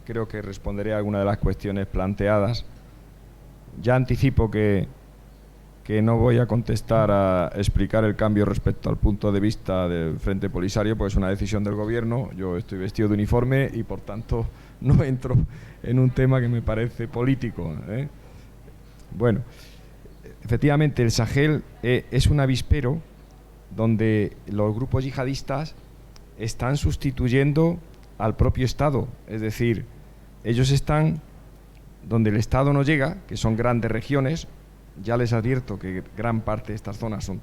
[SPEAKER 3] creo que responderé a alguna de las cuestiones planteadas. Ya anticipo que no voy a contestar a explicar el cambio respecto al punto de vista del Frente Polisario, porque es una decisión del Gobierno. Yo estoy vestido de uniforme y por tanto no entro en un tema que me parece político. Bueno, efectivamente el Sahel es un avispero donde los grupos yihadistas están sustituyendo al propio Estado, es decir, ellos están donde el Estado no llega, que son grandes regiones. Ya les advierto que gran parte de estas zonas son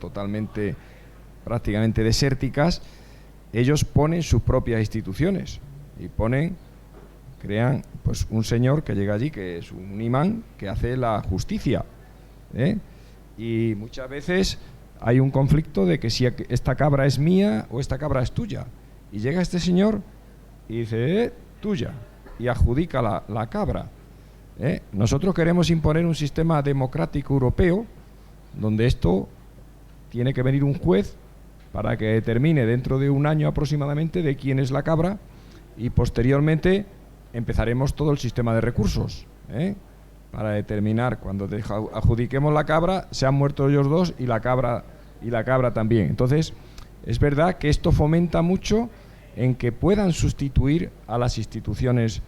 [SPEAKER 3] prácticamente desérticas. Ellos ponen sus propias instituciones y crean pues un señor que llega allí, que es un imán, que hace la justicia, y muchas veces hay un conflicto de que si esta cabra es mía o esta cabra es tuya. Y llega este señor y dice, tuya, y adjudica la cabra. Nosotros queremos imponer un sistema democrático europeo donde esto tiene que venir un juez para que determine dentro de un año aproximadamente de quién es la cabra, y posteriormente empezaremos todo el sistema de recursos. para determinar cuando adjudiquemos la cabra, se han muerto ellos dos y la cabra también. Entonces, es verdad que esto fomenta mucho en que puedan sustituir a las instituciones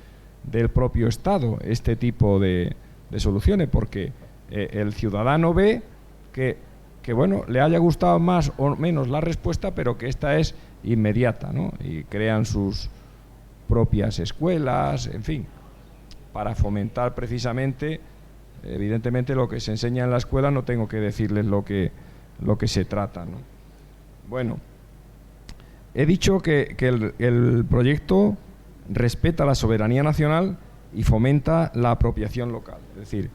[SPEAKER 3] del propio Estado este tipo de soluciones, porque el ciudadano ve que bueno, le haya gustado más o menos la respuesta, pero que esta es inmediata, ¿no? Y crean sus propias escuelas, en fin, para fomentar precisamente, evidentemente lo que se enseña en la escuela no tengo que decirles lo que se trata, ¿no? Bueno, he dicho que el proyecto respeta la soberanía nacional y fomenta la apropiación local, es decir,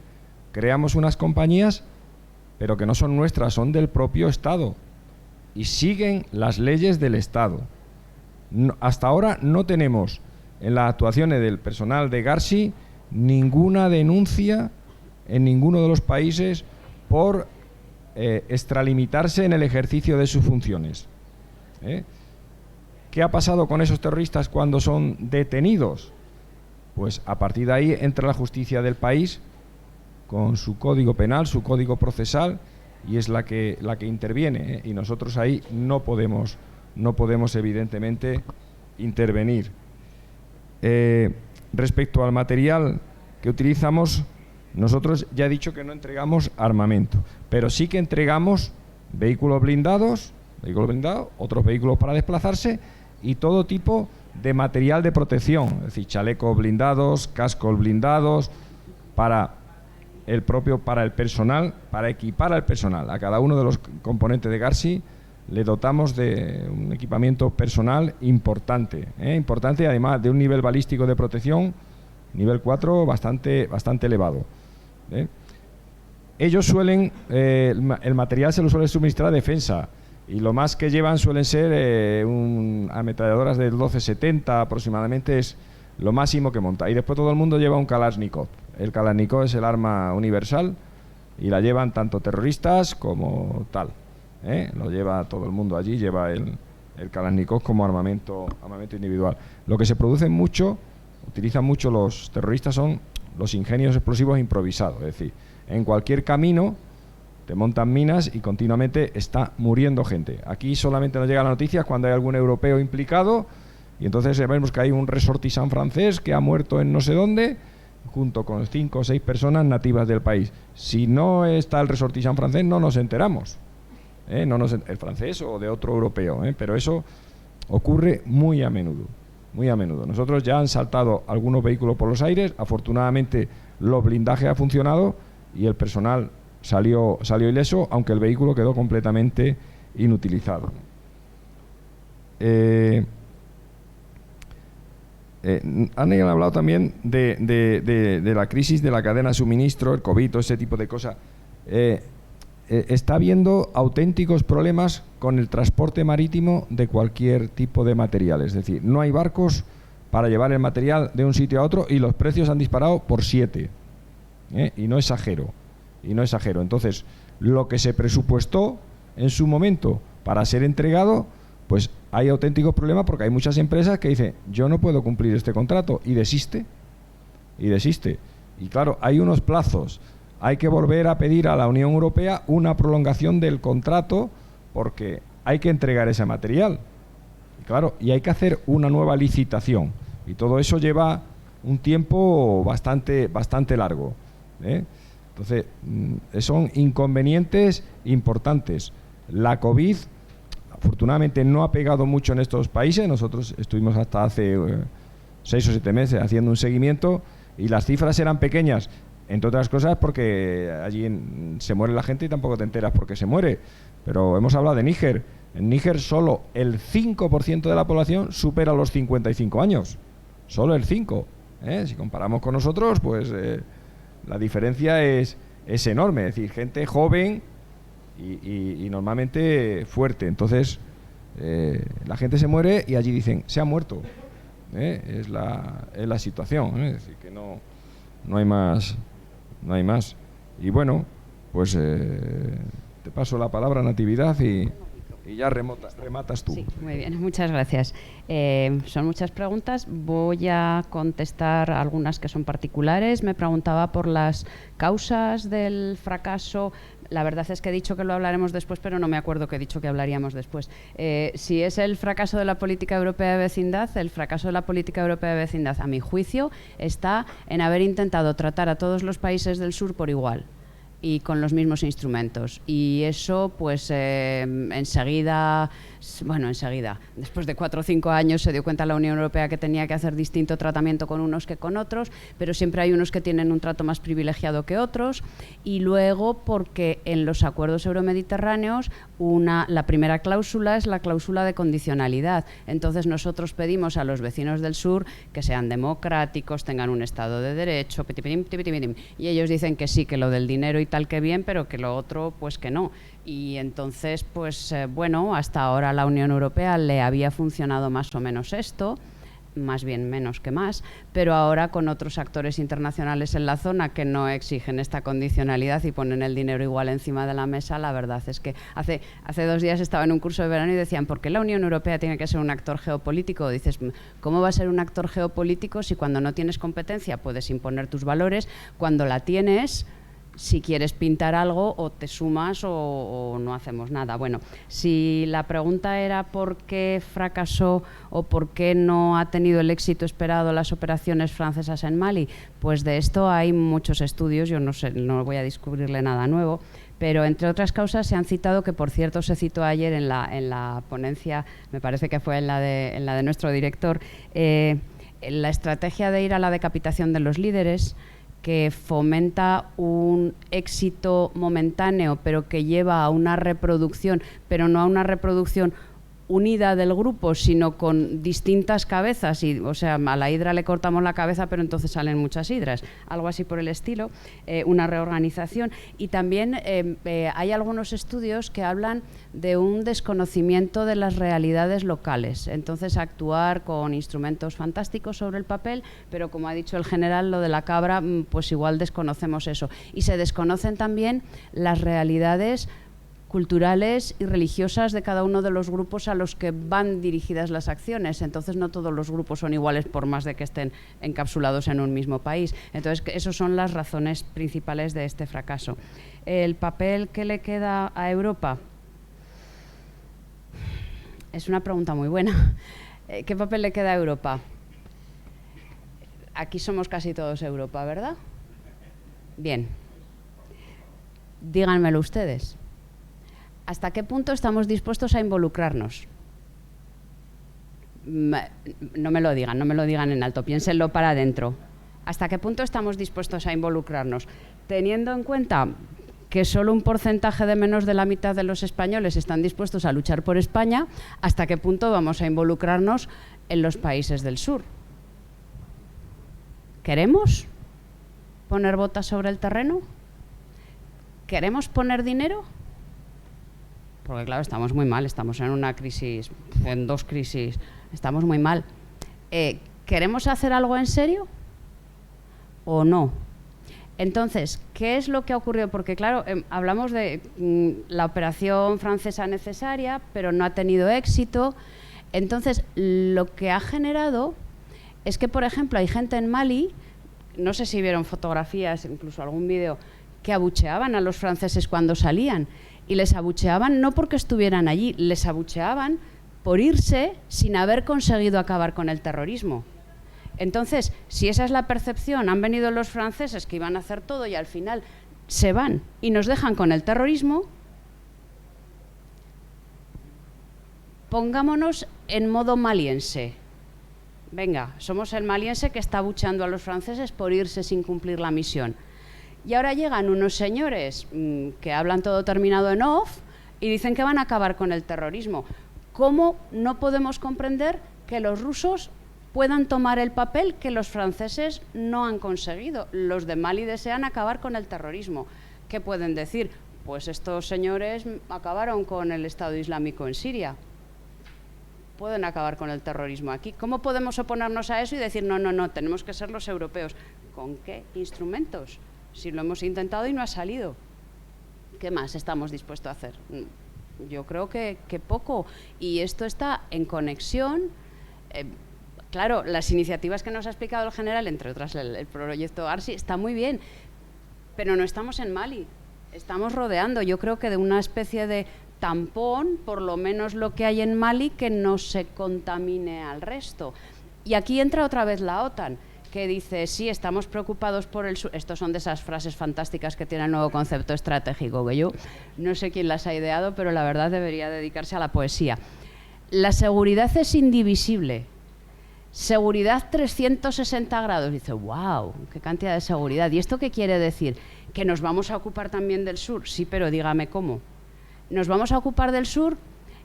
[SPEAKER 3] creamos unas compañías pero que no son nuestras, son del propio Estado y siguen las leyes del Estado. No, hasta ahora no tenemos en las actuaciones del personal de Garsi ninguna denuncia en ninguno de los países por extralimitarse en el ejercicio de sus funciones. ¿Qué ha pasado con esos terroristas cuando son detenidos? Pues a partir de ahí entra la justicia del país con su código penal, su código procesal, y es la que interviene, y nosotros ahí no podemos evidentemente intervenir. Respecto al material que utilizamos, nosotros ya he dicho que no entregamos armamento, pero sí que entregamos vehículos blindados, otros vehículos para desplazarse y todo tipo de material de protección, es decir, chalecos blindados, cascos blindados, para el personal, para equipar al personal. A cada uno de los componentes de Garsi le dotamos de un equipamiento personal importante, importante y además de un nivel balístico de protección, nivel 4, bastante elevado. Ellos suelen, el material se lo suele suministrar a defensa, y lo más que llevan suelen ser ametralladoras del 12-70 aproximadamente, es lo máximo que monta. Y después todo el mundo lleva un Kalashnikov. El Kalashnikov es el arma universal y la llevan tanto terroristas como tal. Lo lleva todo el mundo allí, lleva el Kalashnikov como armamento individual. Lo que se produce mucho, utilizan mucho los terroristas, son los ingenios explosivos improvisados. Es decir, en cualquier camino te montan minas y continuamente está muriendo gente. Aquí solamente nos llega la noticia cuando hay algún europeo implicado, y entonces vemos que hay un ressortissant francés que ha muerto en no sé dónde, junto con 5 o 6 personas nativas del país. Si no está el ressortissant francés, no nos enteramos. El francés o de otro europeo, pero eso ocurre muy a menudo. Muy a menudo. Nosotros ya han saltado algunos vehículos por los aires, afortunadamente los blindajes ha funcionado y el personal salió ileso, aunque el vehículo quedó completamente inutilizado. Han hablado también de la crisis de la cadena de suministro, el COVID, ese tipo de cosas. Está habiendo auténticos problemas con el transporte marítimo de cualquier tipo de material. Es decir, no hay barcos para llevar el material de un sitio a otro y los precios han disparado por 7. Y no exagero. Entonces, lo que se presupuestó en su momento para ser entregado, pues hay auténticos problemas porque hay muchas empresas que dicen, yo no puedo cumplir este contrato, y desiste. Y claro, hay unos plazos. Hay que volver a pedir a la Unión Europea una prolongación del contrato porque hay que entregar ese material. Y claro, y hay que hacer una nueva licitación. Y todo eso lleva un tiempo bastante largo. Entonces, son inconvenientes importantes. La COVID, afortunadamente, no ha pegado mucho en estos países. Nosotros estuvimos hasta hace 6 o 7 meses haciendo un seguimiento y las cifras eran pequeñas, entre otras cosas porque allí se muere la gente y tampoco te enteras por qué se muere. Pero hemos hablado de Níger. En Níger solo el 5% de la población supera los 55 años. Solo el 5%. Si comparamos con nosotros, pues la diferencia es enorme. Es decir, gente joven y normalmente fuerte. Entonces, la gente se muere y allí dicen, se ha muerto. Es la situación. Es decir, que no hay más. Y bueno, pues te paso la palabra, Natividad, y y ya rematas tú.
[SPEAKER 4] Sí, muy bien, muchas gracias. Son muchas preguntas. Voy a contestar algunas que son particulares. Me preguntaba por las causas del fracaso. La verdad es que he dicho que lo hablaremos después, pero no me acuerdo que he dicho que hablaríamos después. Si es el fracaso de la política europea de vecindad, el fracaso de la política europea de vecindad, a mi juicio, está en haber intentado tratar a todos los países del sur por igual y con los mismos instrumentos. Y eso, pues, enseguida, después de 4 o 5 años se dio cuenta la Unión Europea que tenía que hacer distinto tratamiento con unos que con otros, pero siempre hay unos que tienen un trato más privilegiado que otros. Y luego, porque en los acuerdos euromediterráneos, la primera cláusula es la cláusula de condicionalidad. Entonces nosotros pedimos a los vecinos del sur que sean democráticos, tengan un Estado de Derecho, y ellos dicen que sí, que lo del dinero y tal que bien, pero que lo otro pues que no. Y entonces pues hasta ahora a la Unión Europea le había funcionado más o menos esto, más bien menos que más, pero ahora con otros actores internacionales en la zona que no exigen esta condicionalidad y ponen el dinero igual encima de la mesa, la verdad es que hace 2 días estaba en un curso de verano y decían, ¿por qué la Unión Europea tiene que ser un actor geopolítico? Dices, ¿cómo va a ser un actor geopolítico si cuando no tienes competencia puedes imponer tus valores? Cuando la tienes, si quieres pintar algo, o te sumas o no hacemos nada. Bueno, si la pregunta era por qué fracasó o por qué no ha tenido el éxito esperado las operaciones francesas en Mali, pues de esto hay muchos estudios, yo no sé, no voy a descubrirle nada nuevo, pero entre otras causas se han citado, que por cierto se citó ayer en la ponencia, me parece que fue en la de nuestro director, la estrategia de ir a la decapitación de los líderes, que fomenta un éxito momentáneo, pero que lleva a una reproducción, pero no a una reproducción unida del grupo, sino con distintas cabezas, y, o sea, a la hidra le cortamos la cabeza, pero entonces salen muchas hidras, algo así por el estilo, una reorganización. Y también hay algunos estudios que hablan de un desconocimiento de las realidades locales, entonces actuar con instrumentos fantásticos sobre el papel, pero como ha dicho el general, lo de la cabra, pues igual desconocemos eso. Y se desconocen también las realidades culturales y religiosas de cada uno de los grupos a los que van dirigidas las acciones. Entonces no todos los grupos son iguales por más de que estén encapsulados en un mismo país. Entonces esas son las razones principales de este fracaso. ¿El papel que le queda a Europa? Es una pregunta muy buena. ¿Qué papel le queda a Europa? Aquí somos casi todos Europa, ¿verdad? Bien. Díganmelo ustedes. ¿Hasta qué punto estamos dispuestos a involucrarnos? No me lo digan en alto, piénsenlo para adentro. ¿Hasta qué punto estamos dispuestos a involucrarnos? Teniendo en cuenta que solo un porcentaje de menos de la mitad de los españoles están dispuestos a luchar por España, ¿hasta qué punto vamos a involucrarnos en los países del sur? ¿Queremos poner botas sobre el terreno? ¿Queremos poner dinero? Porque claro, estamos muy mal, estamos en una crisis, en 2 crisis, estamos muy mal. ¿Queremos hacer algo en serio o no? Entonces, ¿qué es lo que ha ocurrido? Porque claro, hablamos de la operación francesa necesaria, pero no ha tenido éxito. Entonces, lo que ha generado es que, por ejemplo, hay gente en Mali, no sé si vieron fotografías, incluso algún vídeo, que abucheaban a los franceses cuando salían. Y les abucheaban no porque estuvieran allí, les abucheaban por irse sin haber conseguido acabar con el terrorismo. Entonces, si esa es la percepción, han venido los franceses que iban a hacer todo y al final se van y nos dejan con el terrorismo, pongámonos en modo maliense. Venga, somos el maliense que está abucheando a los franceses por irse sin cumplir la misión. Y ahora llegan unos señores que hablan todo terminado en off y dicen que van a acabar con el terrorismo. ¿Cómo no podemos comprender que los rusos puedan tomar el papel que los franceses no han conseguido? Los de Mali desean acabar con el terrorismo. ¿Qué pueden decir? Pues estos señores acabaron con el Estado Islámico en Siria. Pueden acabar con el terrorismo aquí. ¿Cómo podemos oponernos a eso y decir no, tenemos que ser los europeos? ¿Con qué instrumentos? Si lo hemos intentado y no ha salido, ¿qué más estamos dispuestos a hacer? Yo creo que poco. Y esto está en conexión. Claro, las iniciativas que nos ha explicado el general, entre otras el proyecto ARSI, está muy bien, pero no estamos en Mali. Estamos rodeando, yo creo que de una especie de tampón, por lo menos lo que hay en Mali, que no se contamine al resto. Y aquí entra otra vez la OTAN, que dice, sí, estamos preocupados por el sur. Estos son de esas frases fantásticas que tiene el nuevo concepto estratégico, que yo no sé quién las ha ideado, pero la verdad debería dedicarse a la poesía. La seguridad es indivisible. Seguridad 360 grados. Dice, wow, qué cantidad de seguridad. ¿Y esto qué quiere decir? ¿Que nos vamos a ocupar también del sur? Sí, pero dígame cómo. Nos vamos a ocupar del sur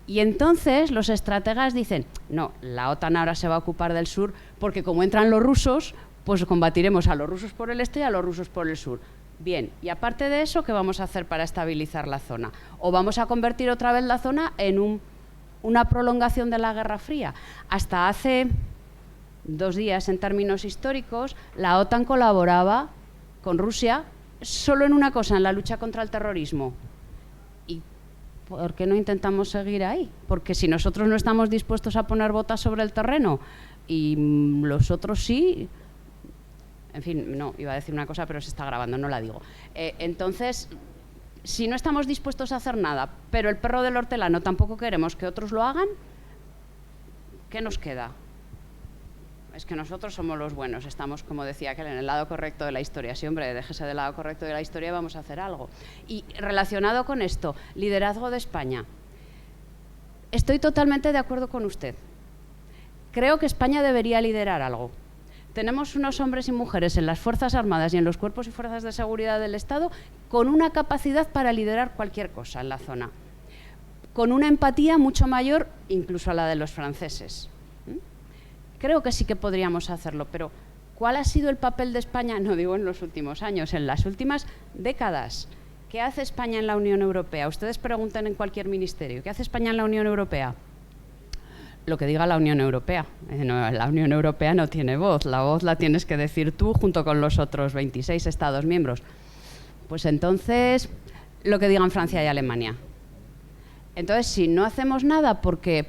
[SPEAKER 4] y entonces los estrategas dicen, no, la OTAN ahora se va a ocupar del sur porque como entran los rusos, pues combatiremos a los rusos por el este y a los rusos por el sur. Bien, y aparte de eso, ¿qué vamos a hacer para estabilizar la zona? ¿O vamos a convertir otra vez la zona en una prolongación de la Guerra Fría? Hasta hace 2 días, en términos históricos, la OTAN colaboraba con Rusia solo en una cosa, en la lucha contra el terrorismo. ¿Y por qué no intentamos seguir ahí? Porque si nosotros no estamos dispuestos a poner botas sobre el terreno y los otros sí... En fin, no, iba a decir una cosa, pero se está grabando, no la digo. Entonces, si no estamos dispuestos a hacer nada, pero el perro del hortelano tampoco queremos que otros lo hagan, ¿qué nos queda? Es que nosotros somos los buenos, estamos, como decía aquel, en el lado correcto de la historia. Sí, hombre, déjese del lado correcto de la historia y vamos a hacer algo. Y relacionado con esto, liderazgo de España. Estoy totalmente de acuerdo con usted. Creo que España debería liderar algo. Tenemos unos hombres y mujeres en las Fuerzas Armadas y en los cuerpos y fuerzas de seguridad del Estado con una capacidad para liderar cualquier cosa en la zona, con una empatía mucho mayor incluso a la de los franceses. Creo que sí que podríamos hacerlo, pero ¿cuál ha sido el papel de España? No digo en los últimos años, en las últimas décadas. ¿Qué hace España en la Unión Europea? Ustedes preguntan en cualquier ministerio, ¿qué hace España en la Unión Europea? Lo que diga la Unión Europea. No, la Unión Europea no tiene voz, la voz la tienes que decir tú junto con los otros 26 Estados miembros. Pues entonces, lo que digan Francia y Alemania. Entonces, si no hacemos nada porque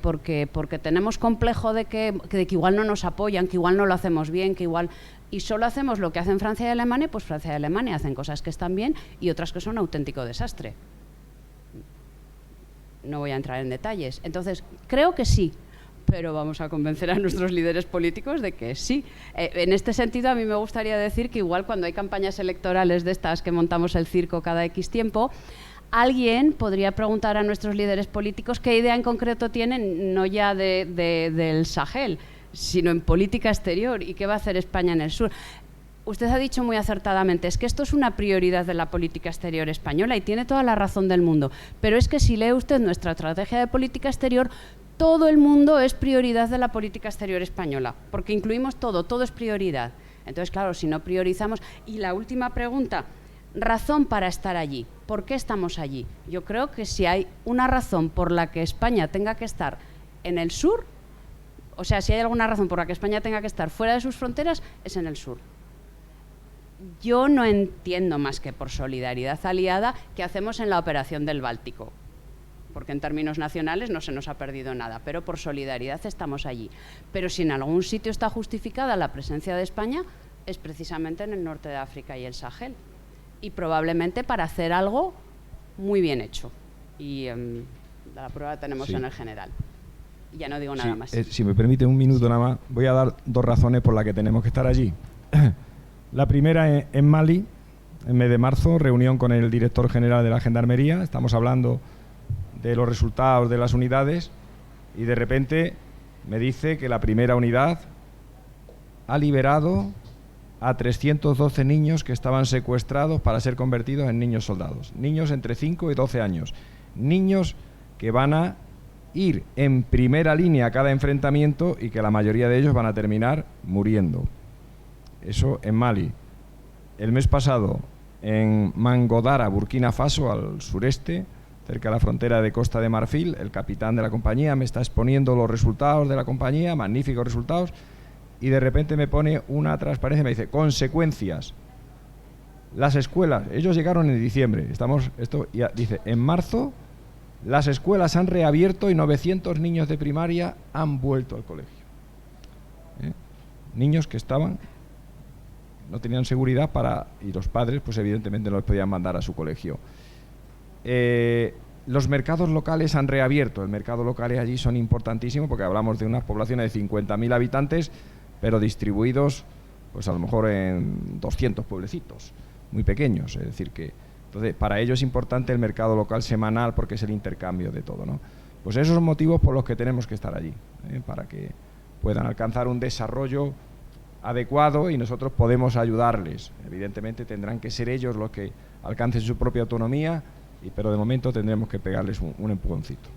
[SPEAKER 4] tenemos complejo de que igual no nos apoyan, que igual no lo hacemos bien, que igual... Y solo hacemos lo que hacen Francia y Alemania, pues Francia y Alemania hacen cosas que están bien y otras que son un auténtico desastre. No voy a entrar en detalles. Entonces, creo que sí, pero vamos a convencer a nuestros líderes políticos de que sí. En este sentido, a mí me gustaría decir que igual cuando hay campañas electorales de estas que montamos el circo cada X tiempo, alguien podría preguntar a nuestros líderes políticos qué idea en concreto tienen, no ya del Sahel, sino en política exterior y qué va a hacer España en el sur. Usted ha dicho muy acertadamente, es que esto es una prioridad de la política exterior española y tiene toda la razón del mundo, pero es que si lee usted nuestra estrategia de política exterior, todo el mundo es prioridad de la política exterior española, porque incluimos todo es prioridad. Entonces, claro, si no priorizamos... Y la última pregunta... Razón para estar allí. ¿Por qué estamos allí? Yo creo que si hay una razón por la que España tenga que estar en el sur, o sea, si hay alguna razón por la que España tenga que estar fuera de sus fronteras, es en el sur. Yo no entiendo más que por solidaridad aliada que hacemos en la operación del Báltico, porque en términos nacionales no se nos ha perdido nada, pero por solidaridad estamos allí. Pero si en algún sitio está justificada la presencia de España, es precisamente en el norte de África y el Sahel. Y probablemente para hacer algo muy bien hecho. Y la prueba tenemos en el general. Y ya no digo nada más.
[SPEAKER 3] Si me permite un minuto nada más, voy a dar 2 razones por las que tenemos que estar allí. La primera es en Mali, en mes de marzo, reunión con el director general de la Gendarmería. Estamos hablando de los resultados de las unidades y de repente me dice que la primera unidad ha liberado a 312 niños que estaban secuestrados para ser convertidos en niños soldados. Niños entre 5 y 12 años. Niños que van a ir en primera línea a cada enfrentamiento y que la mayoría de ellos van a terminar muriendo. Eso en Mali. El mes pasado, en Mangodara, Burkina Faso, al sureste, cerca de la frontera de Costa de Marfil, el capitán de la compañía me está exponiendo los resultados de la compañía, magníficos resultados, y de repente me pone una transparencia y me dice, consecuencias. Las escuelas, ellos llegaron en diciembre, dice, en marzo las escuelas han reabierto y 900 niños de primaria han vuelto al colegio. Niños que no tenían seguridad y los padres, pues evidentemente no los podían mandar a su colegio. Los mercados locales han reabierto. El mercado local allí son importantísimos porque hablamos de unas poblaciones de 50.000 habitantes, pero distribuidos, pues a lo mejor en 200 pueblecitos, muy pequeños. Es decir que, entonces, para ellos es importante el mercado local semanal porque es el intercambio de todo, ¿no? Pues esos son motivos por los que tenemos que estar allí, para que puedan alcanzar un desarrollo adecuado y nosotros podemos ayudarles. Evidentemente tendrán que ser ellos los que alcancen su propia autonomía, pero de momento tendremos que pegarles un empujoncito.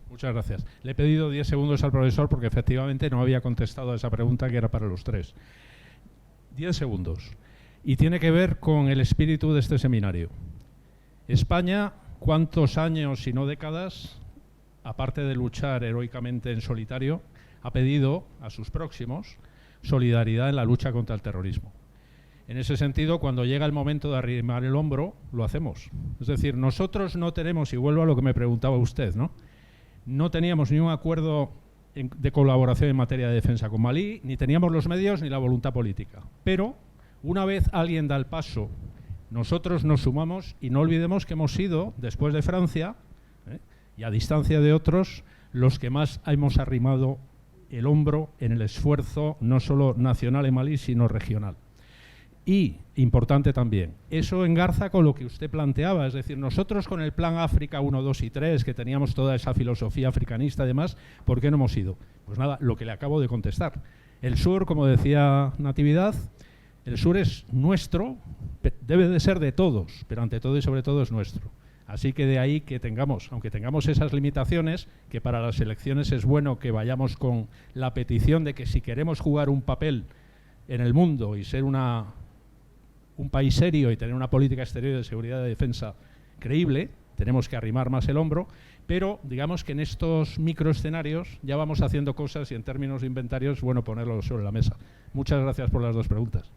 [SPEAKER 2] Muchas gracias. Le he pedido 10 segundos al profesor porque efectivamente no había contestado a esa pregunta que era para los tres. 10 segundos. Y tiene que ver con el espíritu de este seminario. España, ¿cuántos años, si no décadas, aparte de luchar heroicamente en solitario, ha pedido a sus próximos solidaridad en la lucha contra el terrorismo? En ese sentido, cuando llega el momento de arrimar el hombro, lo hacemos. Es decir, nosotros no tenemos, y vuelvo a lo que me preguntaba usted, no teníamos ni un acuerdo de colaboración en materia de defensa con Malí, ni teníamos los medios ni la voluntad política. Pero, una vez alguien da el paso, nosotros nos sumamos y no olvidemos que hemos sido, después de Francia, y a distancia de otros, los que más hemos arrimado el hombro en el esfuerzo no solo nacional en Malí, sino regional. Y, importante también, eso engarza con lo que usted planteaba, es decir, nosotros con el Plan África 1, 2 y 3, que teníamos toda esa filosofía africanista y demás, ¿por qué no hemos ido? Pues nada, lo que le acabo de contestar. El sur, como decía Natividad, el sur es nuestro, debe de ser de todos, pero ante todo y sobre todo es nuestro. Así que de ahí que tengamos, aunque tengamos esas limitaciones, que para las elecciones es bueno que vayamos con la petición de que si queremos jugar un papel en el mundo y ser un país serio y tener una política exterior de seguridad y de defensa creíble, tenemos que arrimar más el hombro, pero digamos que en estos microescenarios ya vamos haciendo cosas y en términos de inventarios es bueno ponerlo sobre la mesa. Muchas gracias por las dos preguntas.